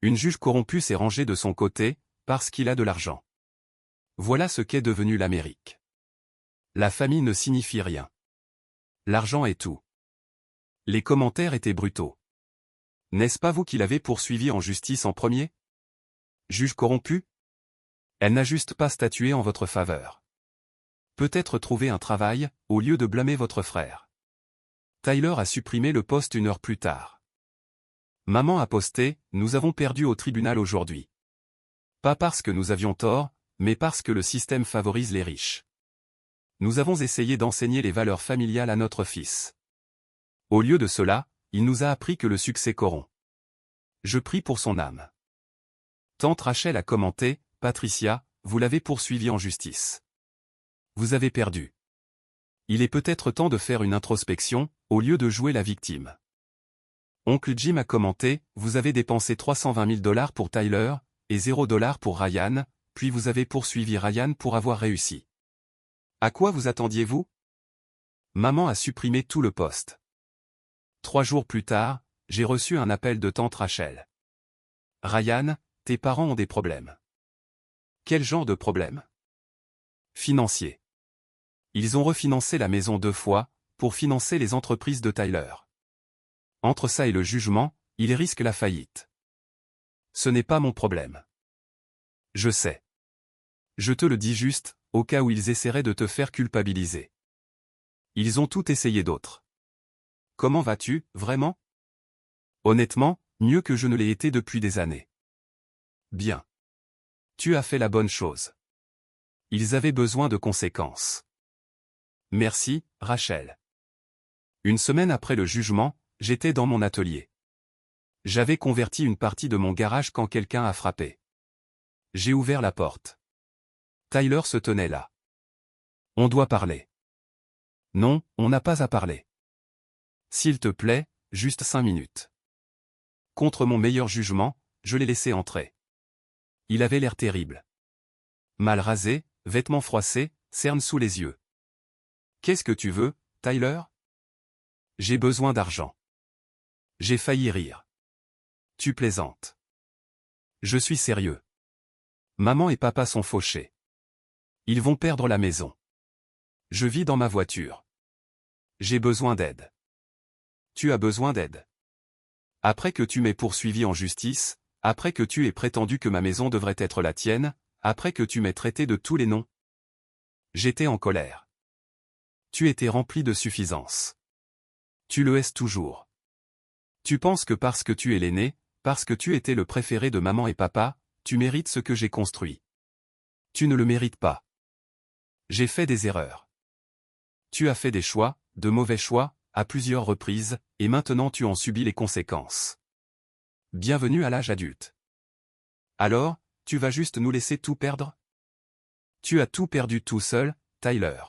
Une juge corrompue s'est rangée de son côté, parce qu'il a de l'argent. Voilà ce qu'est devenu l'Amérique. La famille ne signifie rien. L'argent est tout. Les commentaires étaient brutaux. N'est-ce pas vous qui l'avez poursuivi en justice en premier? Juge corrompu? Elle n'a juste pas statué en votre faveur. Peut-être trouver un travail, au lieu de blâmer votre frère. Tyler a supprimé le post 1 heure plus tard. Maman a posté, nous avons perdu au tribunal aujourd'hui. Pas parce que nous avions tort, mais parce que le système favorise les riches. Nous avons essayé d'enseigner les valeurs familiales à notre fils. Au lieu de cela, il nous a appris que le succès corrompt. Je prie pour son âme. Tante Rachel a commenté, Patricia, vous l'avez poursuivi en justice. Vous avez perdu. Il est peut-être temps de faire une introspection, au lieu de jouer la victime. Oncle Jim a commenté, vous avez dépensé 320 000 $ pour Tyler, et 0 $ pour Ryan, puis vous avez poursuivi Ryan pour avoir réussi. À quoi vous attendiez-vous? Maman a supprimé tout le post. 3 jours plus tard, j'ai reçu un appel de tante Rachel. Ryan, tes parents ont des problèmes. Quel genre de problème? Financier. Ils ont refinancé la maison 2 fois, pour financer les entreprises de Tyler. Entre ça et le jugement, ils risquent la faillite. Ce n'est pas mon problème. Je sais. Je te le dis juste, au cas où ils essaieraient de te faire culpabiliser. Ils ont tout essayé d'autre. Comment vas-tu, vraiment? Honnêtement, mieux que je ne l'ai été depuis des années. Bien. Tu as fait la bonne chose. Ils avaient besoin de conséquences. Merci, Rachel. Une semaine après le jugement, j'étais dans mon atelier. J'avais converti une partie de mon garage quand quelqu'un a frappé. J'ai ouvert la porte. Tyler se tenait là. On doit parler. Non, on n'a pas à parler. S'il te plaît, juste 5 minutes. Contre mon meilleur jugement, je l'ai laissé entrer. Il avait l'air terrible. Mal rasé, vêtements froissés, cernes sous les yeux. Qu'est-ce que tu veux, Tyler? J'ai besoin d'argent. J'ai failli rire. Tu plaisantes. Je suis sérieux. Maman et papa sont fauchés. Ils vont perdre la maison. Je vis dans ma voiture. J'ai besoin d'aide. Tu as besoin d'aide. Après que tu m'aies poursuivi en justice, après que tu aies prétendu que ma maison devrait être la tienne, après que tu m'aies traité de tous les noms. J'étais en colère. Tu étais rempli de suffisance. Tu le es toujours. Tu penses que parce que tu es l'aîné, parce que tu étais le préféré de maman et papa, tu mérites ce que j'ai construit. Tu ne le mérites pas. J'ai fait des erreurs. Tu as fait des choix, de mauvais choix, à plusieurs reprises, et maintenant tu en subis les conséquences. Bienvenue à l'âge adulte. Alors, tu vas juste nous laisser tout perdre? Tu as tout perdu tout seul, Tyler.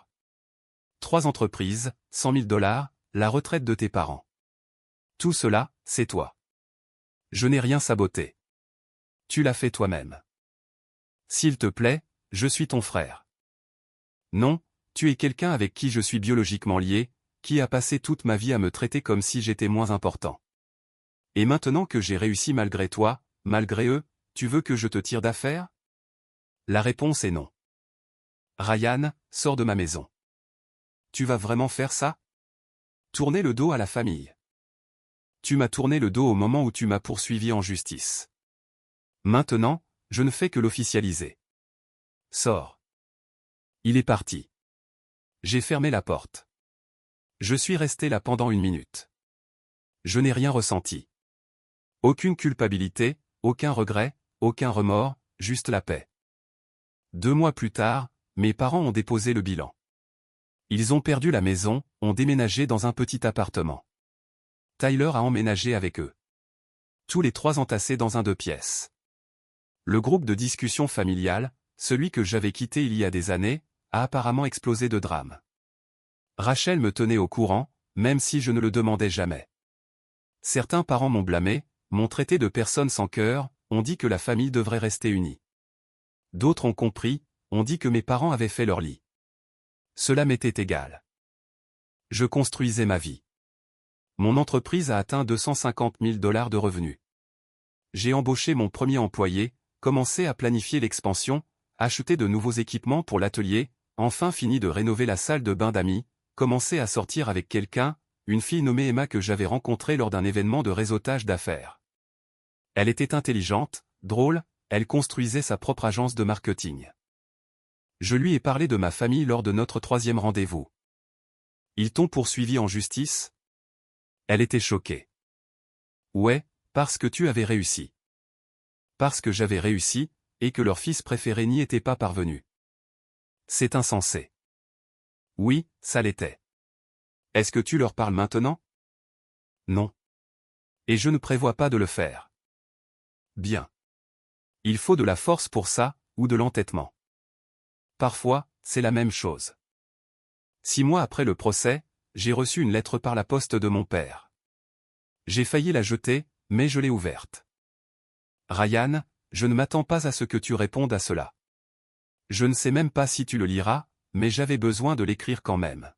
3 entreprises, 100 000 $, la retraite de tes parents. Tout cela, c'est toi. Je n'ai rien saboté. Tu l'as fait toi-même. S'il te plaît, je suis ton frère. Non, tu es quelqu'un avec qui je suis biologiquement lié, qui a passé toute ma vie à me traiter comme si j'étais moins important. Et maintenant que j'ai réussi malgré toi, malgré eux, tu veux que je te tire d'affaire? La réponse est non. Ryan, sors de ma maison. Tu vas vraiment faire ça? Tourner le dos à la famille. Tu m'as tourné le dos au moment où tu m'as poursuivi en justice. Maintenant, je ne fais que l'officialiser. Sors. Il est parti. J'ai fermé la porte. Je suis resté là pendant 1 minute. Je n'ai rien ressenti. Aucune culpabilité, aucun regret, aucun remords, juste la paix. 2 mois plus tard, mes parents ont déposé le bilan. Ils ont perdu la maison, ont déménagé dans un petit appartement. Tyler a emménagé avec eux. Tous les 3 entassés dans un 2 pièces. Le groupe de discussion familiale, celui que j'avais quitté il y a des années, a apparemment explosé de drame. Rachel me tenait au courant, même si je ne le demandais jamais. Certains parents m'ont blâmé, m'ont traité de personne sans cœur, ont dit que la famille devrait rester unie. D'autres ont compris, ont dit que mes parents avaient fait leur lit. Cela m'était égal. Je construisais ma vie. Mon entreprise a atteint 250 000 $ de revenus. J'ai embauché mon premier employé, commencé à planifier l'expansion, acheté de nouveaux équipements pour l'atelier, enfin fini de rénover la salle de bain d'amis, commencé à sortir avec quelqu'un, une fille nommée Emma que j'avais rencontrée lors d'un événement de réseautage d'affaires. Elle était intelligente, drôle, elle construisait sa propre agence de marketing. Je lui ai parlé de ma famille lors de notre 3e rendez-vous. Ils t'ont poursuivi en justice? Elle était choquée. Ouais, parce que tu avais réussi. Parce que j'avais réussi, et que leur fils préféré n'y était pas parvenu. C'est insensé. Oui, ça l'était. Est-ce que tu leur parles maintenant? Non. Et je ne prévois pas de le faire. Bien. Il faut de la force pour ça, ou de l'entêtement. Parfois, c'est la même chose. 6 mois après le procès, j'ai reçu une lettre par la poste de mon père. J'ai failli la jeter, mais je l'ai ouverte. Ryan, je ne m'attends pas à ce que tu répondes à cela. Je ne sais même pas si tu le liras, mais j'avais besoin de l'écrire quand même.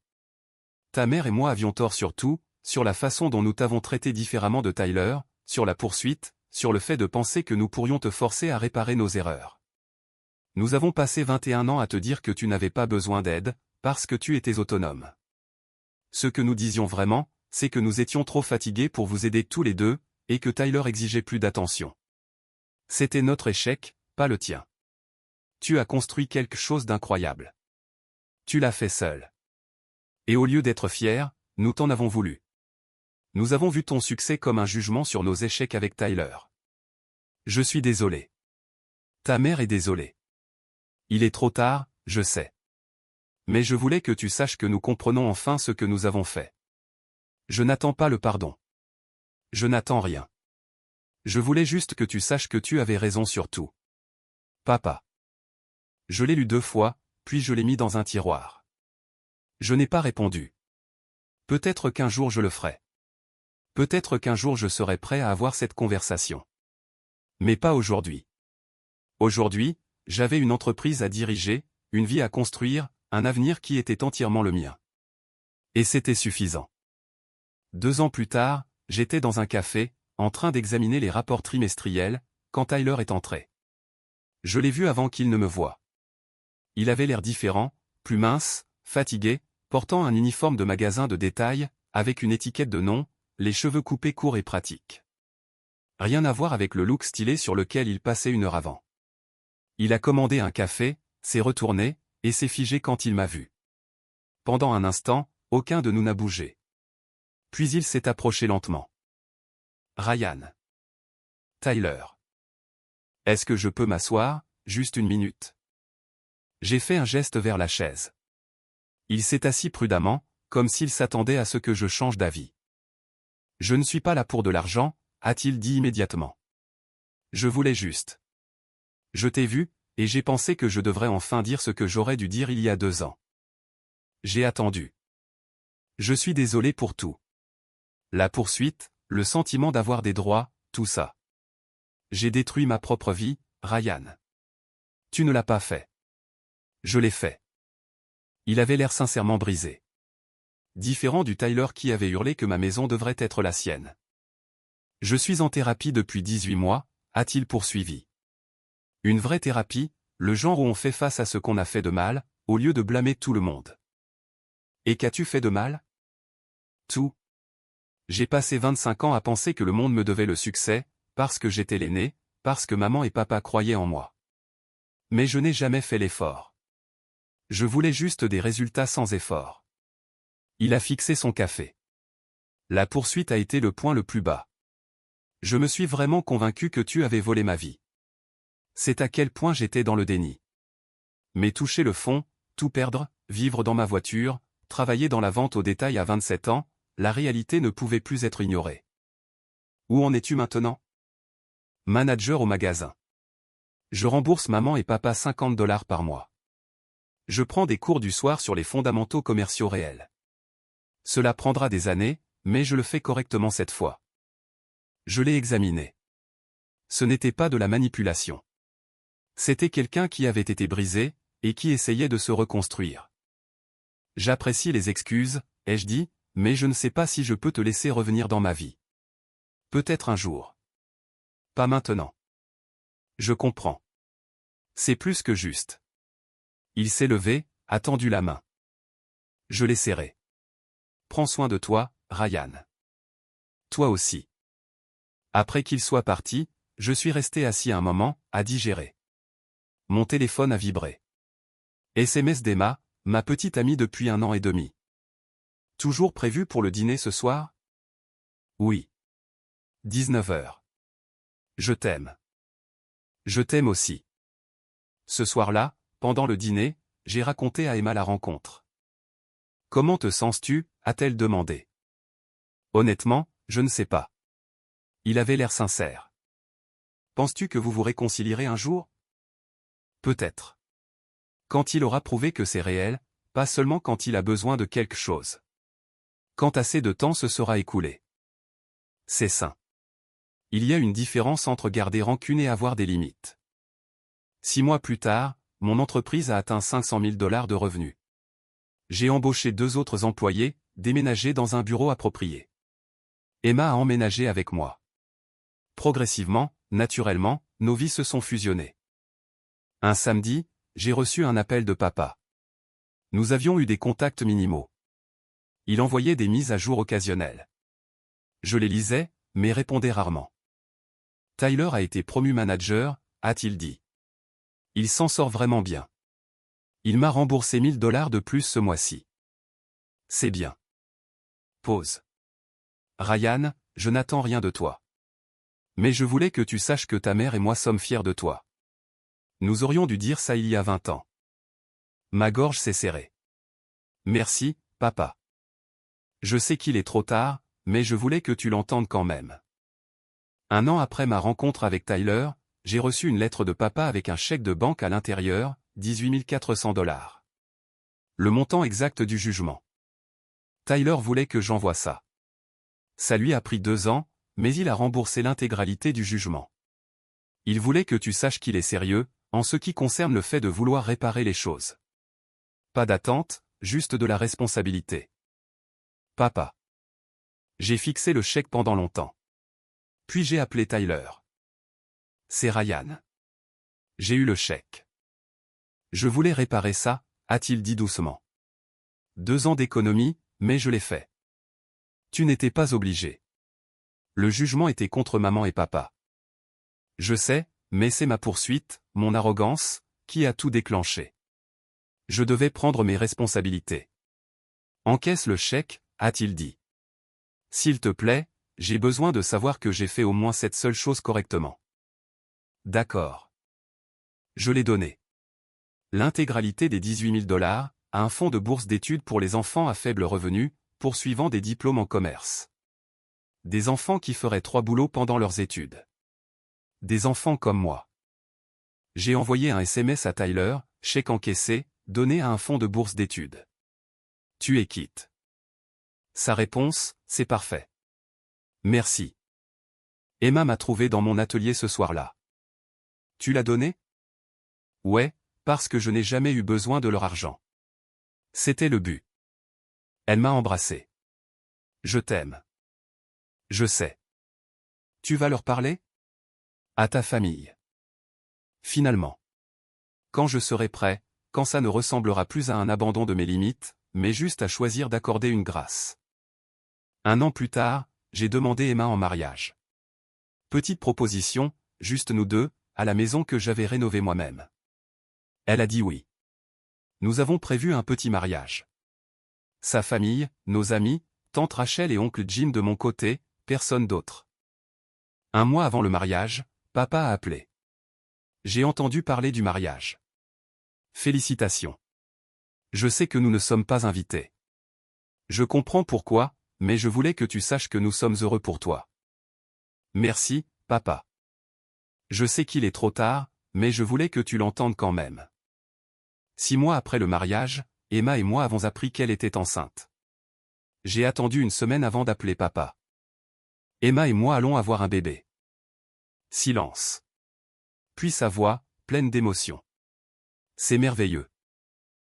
Ta mère et moi avions tort sur tout, sur la façon dont nous t'avons traité différemment de Tyler, sur la poursuite, sur le fait de penser que nous pourrions te forcer à réparer nos erreurs. Nous avons passé 21 ans à te dire que tu n'avais pas besoin d'aide, parce que tu étais autonome. Ce que nous disions vraiment, c'est que nous étions trop fatigués pour vous aider tous les deux, et que Tyler exigeait plus d'attention. C'était notre échec, pas le tien. Tu as construit quelque chose d'incroyable. Tu l'as fait seul. Et au lieu d'être fier, nous t'en avons voulu. Nous avons vu ton succès comme un jugement sur nos échecs avec Tyler. Je suis désolé. Ta mère est désolée. Il est trop tard, je sais. Mais je voulais que tu saches que nous comprenons enfin ce que nous avons fait. Je n'attends pas le pardon. Je n'attends rien. Je voulais juste que tu saches que tu avais raison sur tout. Papa. Je l'ai lu 2 fois, puis je l'ai mis dans un tiroir. Je n'ai pas répondu. Peut-être qu'un jour je le ferai. Peut-être qu'un jour je serai prêt à avoir cette conversation. Mais pas aujourd'hui. Aujourd'hui, j'avais une entreprise à diriger, une vie à construire, un avenir qui était entièrement le mien. Et c'était suffisant. 2 ans plus tard, j'étais dans un café, en train d'examiner les rapports trimestriels, quand Tyler est entré. Je l'ai vu avant qu'il ne me voie. Il avait l'air différent, plus mince, fatigué, portant un uniforme de magasin de détail, avec une étiquette de nom, les cheveux coupés courts et pratiques. Rien à voir avec le look stylé sur lequel il passait 1 heure avant. Il a commandé un café, s'est retourné, et s'est figé quand il m'a vu. Pendant un instant, aucun de nous n'a bougé. Puis il s'est approché lentement. Ryan. Tyler. Est-ce que je peux m'asseoir, juste 1 minute? J'ai fait un geste vers la chaise. Il s'est assis prudemment, comme s'il s'attendait à ce que je change d'avis. Je ne suis pas là pour de l'argent, a-t-il dit immédiatement. Je voulais juste. Je t'ai vu, et j'ai pensé que je devrais enfin dire ce que j'aurais dû dire il y a 2 ans. J'ai attendu. Je suis désolé pour tout. La poursuite, le sentiment d'avoir des droits, tout ça. J'ai détruit ma propre vie, Ryan. Tu ne l'as pas fait. Je l'ai fait. Il avait l'air sincèrement brisé. Différent du Tyler qui avait hurlé que ma maison devrait être la sienne. Je suis en thérapie depuis 18 mois, a-t-il poursuivi. Une vraie thérapie, le genre où on fait face à ce qu'on a fait de mal, au lieu de blâmer tout le monde. Et qu'as-tu fait de mal? Tout. J'ai passé 25 ans à penser que le monde me devait le succès, parce que j'étais l'aîné, parce que maman et papa croyaient en moi. Mais je n'ai jamais fait l'effort. Je voulais juste des résultats sans effort. Il a fixé son café. La poursuite a été le point le plus bas. Je me suis vraiment convaincu que tu avais volé ma vie. C'est à quel point j'étais dans le déni. Mais toucher le fond, tout perdre, vivre dans ma voiture, travailler dans la vente au détail à 27 ans, la réalité ne pouvait plus être ignorée. Où en es-tu maintenant? Manager au magasin. Je rembourse maman et papa 50 $ par mois. Je prends des cours du soir sur les fondamentaux commerciaux réels. Cela prendra des années, mais je le fais correctement cette fois. Je l'ai examiné. Ce n'était pas de la manipulation. C'était quelqu'un qui avait été brisé, et qui essayait de se reconstruire. J'apprécie les excuses, ai-je dit, mais je ne sais pas si je peux te laisser revenir dans ma vie. Peut-être un jour. Pas maintenant. Je comprends. C'est plus que juste. Il s'est levé, a tendu la main. Je l'ai serré. Prends soin de toi, Ryan. Toi aussi. Après qu'il soit parti, je suis resté assis un moment, à digérer. Mon téléphone a vibré. SMS d'Emma, ma petite amie depuis 1 an et demi. Toujours prévu pour le dîner ce soir? Oui. 19 h. Je t'aime. Je t'aime aussi. Ce soir-là, pendant le dîner, j'ai raconté à Emma la rencontre. Comment te sens-tu? A-t-elle demandé. Honnêtement, je ne sais pas. Il avait l'air sincère. Penses-tu que vous vous réconcilierez un jour? Peut-être. Quand il aura prouvé que c'est réel, pas seulement quand il a besoin de quelque chose. Quand assez de temps se sera écoulé. C'est sain. Il y a une différence entre garder rancune et avoir des limites. 6 mois plus tard, mon entreprise a atteint 500 000 $ de revenus. J'ai embauché 2 autres employés, déménagé dans un bureau approprié. Emma a emménagé avec moi. Progressivement, naturellement, nos vies se sont fusionnées. Un samedi, j'ai reçu un appel de papa. Nous avions eu des contacts minimaux. Il envoyait des mises à jour occasionnelles. Je les lisais, mais répondais rarement. Tyler a été promu manager, a-t-il dit. Il s'en sort vraiment bien. Il m'a remboursé 1 000 $ de plus ce mois-ci. C'est bien. Pause. Ryan, je n'attends rien de toi. Mais je voulais que tu saches que ta mère et moi sommes fiers de toi. Nous aurions dû dire ça il y a 20 ans. Ma gorge s'est serrée. Merci, papa. Je sais qu'il est trop tard, mais je voulais que tu l'entendes quand même. 1 an après ma rencontre avec Tyler, j'ai reçu une lettre de papa avec un chèque de banque à l'intérieur, 18 400 $. Le montant exact du jugement. Tyler voulait que j'envoie ça. Ça lui a pris 2 ans, mais il a remboursé l'intégralité du jugement. Il voulait que tu saches qu'il est sérieux, en ce qui concerne le fait de vouloir réparer les choses. Pas d'attente, juste de la responsabilité. Papa. J'ai fixé le chèque pendant longtemps. Puis j'ai appelé Tyler. C'est Ryan. J'ai eu le chèque. Je voulais réparer ça, a-t-il dit doucement. 2 ans d'économie, mais je l'ai fait. Tu n'étais pas obligé. Le jugement était contre maman et papa. Je sais, mais c'est ma poursuite, mon arrogance, qui a tout déclenché. Je devais prendre mes responsabilités. Encaisse le chèque, a-t-il dit. S'il te plaît, j'ai besoin de savoir que j'ai fait au moins cette seule chose correctement. D'accord. Je l'ai donné. L'intégralité des 18 000 $ à un fonds de bourse d'études pour les enfants à faible revenu, poursuivant des diplômes en commerce. Des enfants qui feraient 3 boulots pendant leurs études. Des enfants comme moi. J'ai envoyé un SMS à Tyler, chèque encaissé, donné à un fonds de bourse d'études. Tu es quitte. Sa réponse, c'est parfait. Merci. Emma m'a trouvé dans mon atelier ce soir-là. Tu l'as donné? Ouais, parce que je n'ai jamais eu besoin de leur argent. C'était le but. Elle m'a embrassé. Je t'aime. Je sais. Tu vas leur parler? À ta famille. Finalement. Quand je serai prêt, quand ça ne ressemblera plus à un abandon de mes limites, mais juste à choisir d'accorder une grâce. 1 an plus tard, j'ai demandé Emma en mariage. Petite proposition, juste nous deux, à la maison que j'avais rénovée moi-même. Elle a dit oui. Nous avons prévu un petit mariage. Sa famille, nos amis, tante Rachel et oncle Jim de mon côté, personne d'autre. 1 mois avant le mariage, papa a appelé. J'ai entendu parler du mariage. Félicitations. Je sais que nous ne sommes pas invités. Je comprends pourquoi, mais je voulais que tu saches que nous sommes heureux pour toi. Merci, papa. Je sais qu'il est trop tard, mais je voulais que tu l'entendes quand même. 6 mois après le mariage, Emma et moi avons appris qu'elle était enceinte. J'ai attendu 1 semaine avant d'appeler papa. Emma et moi allons avoir un bébé. Silence. Puis sa voix, pleine d'émotion. C'est merveilleux.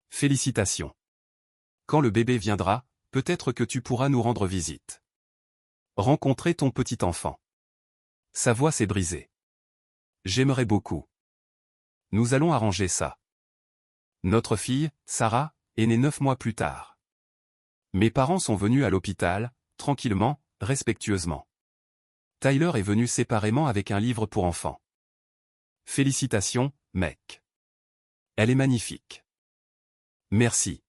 Félicitations. Quand le bébé viendra, peut-être que tu pourras nous rendre visite. Rencontrer ton petit enfant. Sa voix s'est brisée. J'aimerais beaucoup. Nous allons arranger ça. Notre fille, Sarah, est née 9 mois plus tard. Mes parents sont venus à l'hôpital, tranquillement, respectueusement. Tyler est venu séparément avec un livre pour enfants. Félicitations, mec. Elle est magnifique. Merci.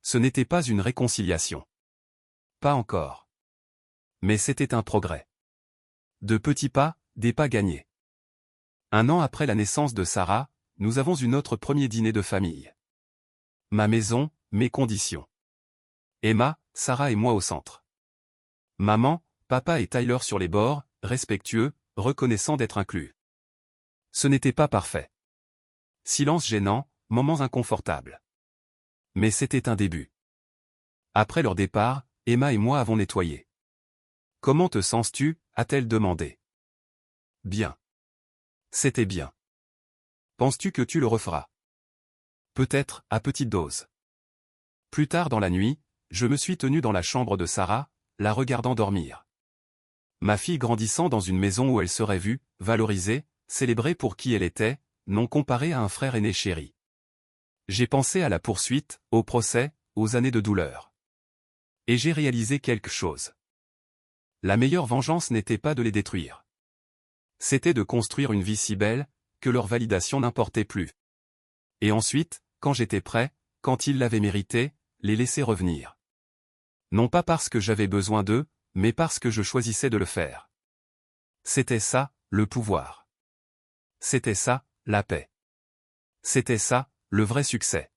Ce n'était pas une réconciliation. Pas encore. Mais c'était un progrès. De petits pas, des pas gagnés. 1 an après la naissance de Sarah, nous avons eu notre premier dîner de famille. Ma maison, mes conditions. Emma, Sarah et moi au centre. Maman, papa et Tyler sur les bords, respectueux, reconnaissants d'être inclus. Ce n'était pas parfait. Silence gênant, moments inconfortables. Mais c'était un début. Après leur départ, Emma et moi avons nettoyé. Comment te sens-tu? A-t-elle demandé. Bien. C'était bien. Penses-tu que tu le referas? Peut-être, à petite dose. Plus tard dans la nuit, je me suis tenu dans la chambre de Sarah, la regardant dormir. Ma fille grandissant dans une maison où elle serait vue, valorisée, célébrée pour qui elle était, non comparée à un frère aîné chéri. J'ai pensé à la poursuite, au procès, aux années de douleur. Et j'ai réalisé quelque chose. La meilleure vengeance n'était pas de les détruire. C'était de construire une vie si belle, que leur validation n'importait plus. Et ensuite, quand j'étais prêt, quand ils l'avaient mérité, les laisser revenir. Non pas parce que j'avais besoin d'eux, mais parce que je choisissais de le faire. C'était ça, le pouvoir. C'était ça, la paix. C'était ça, le vrai succès.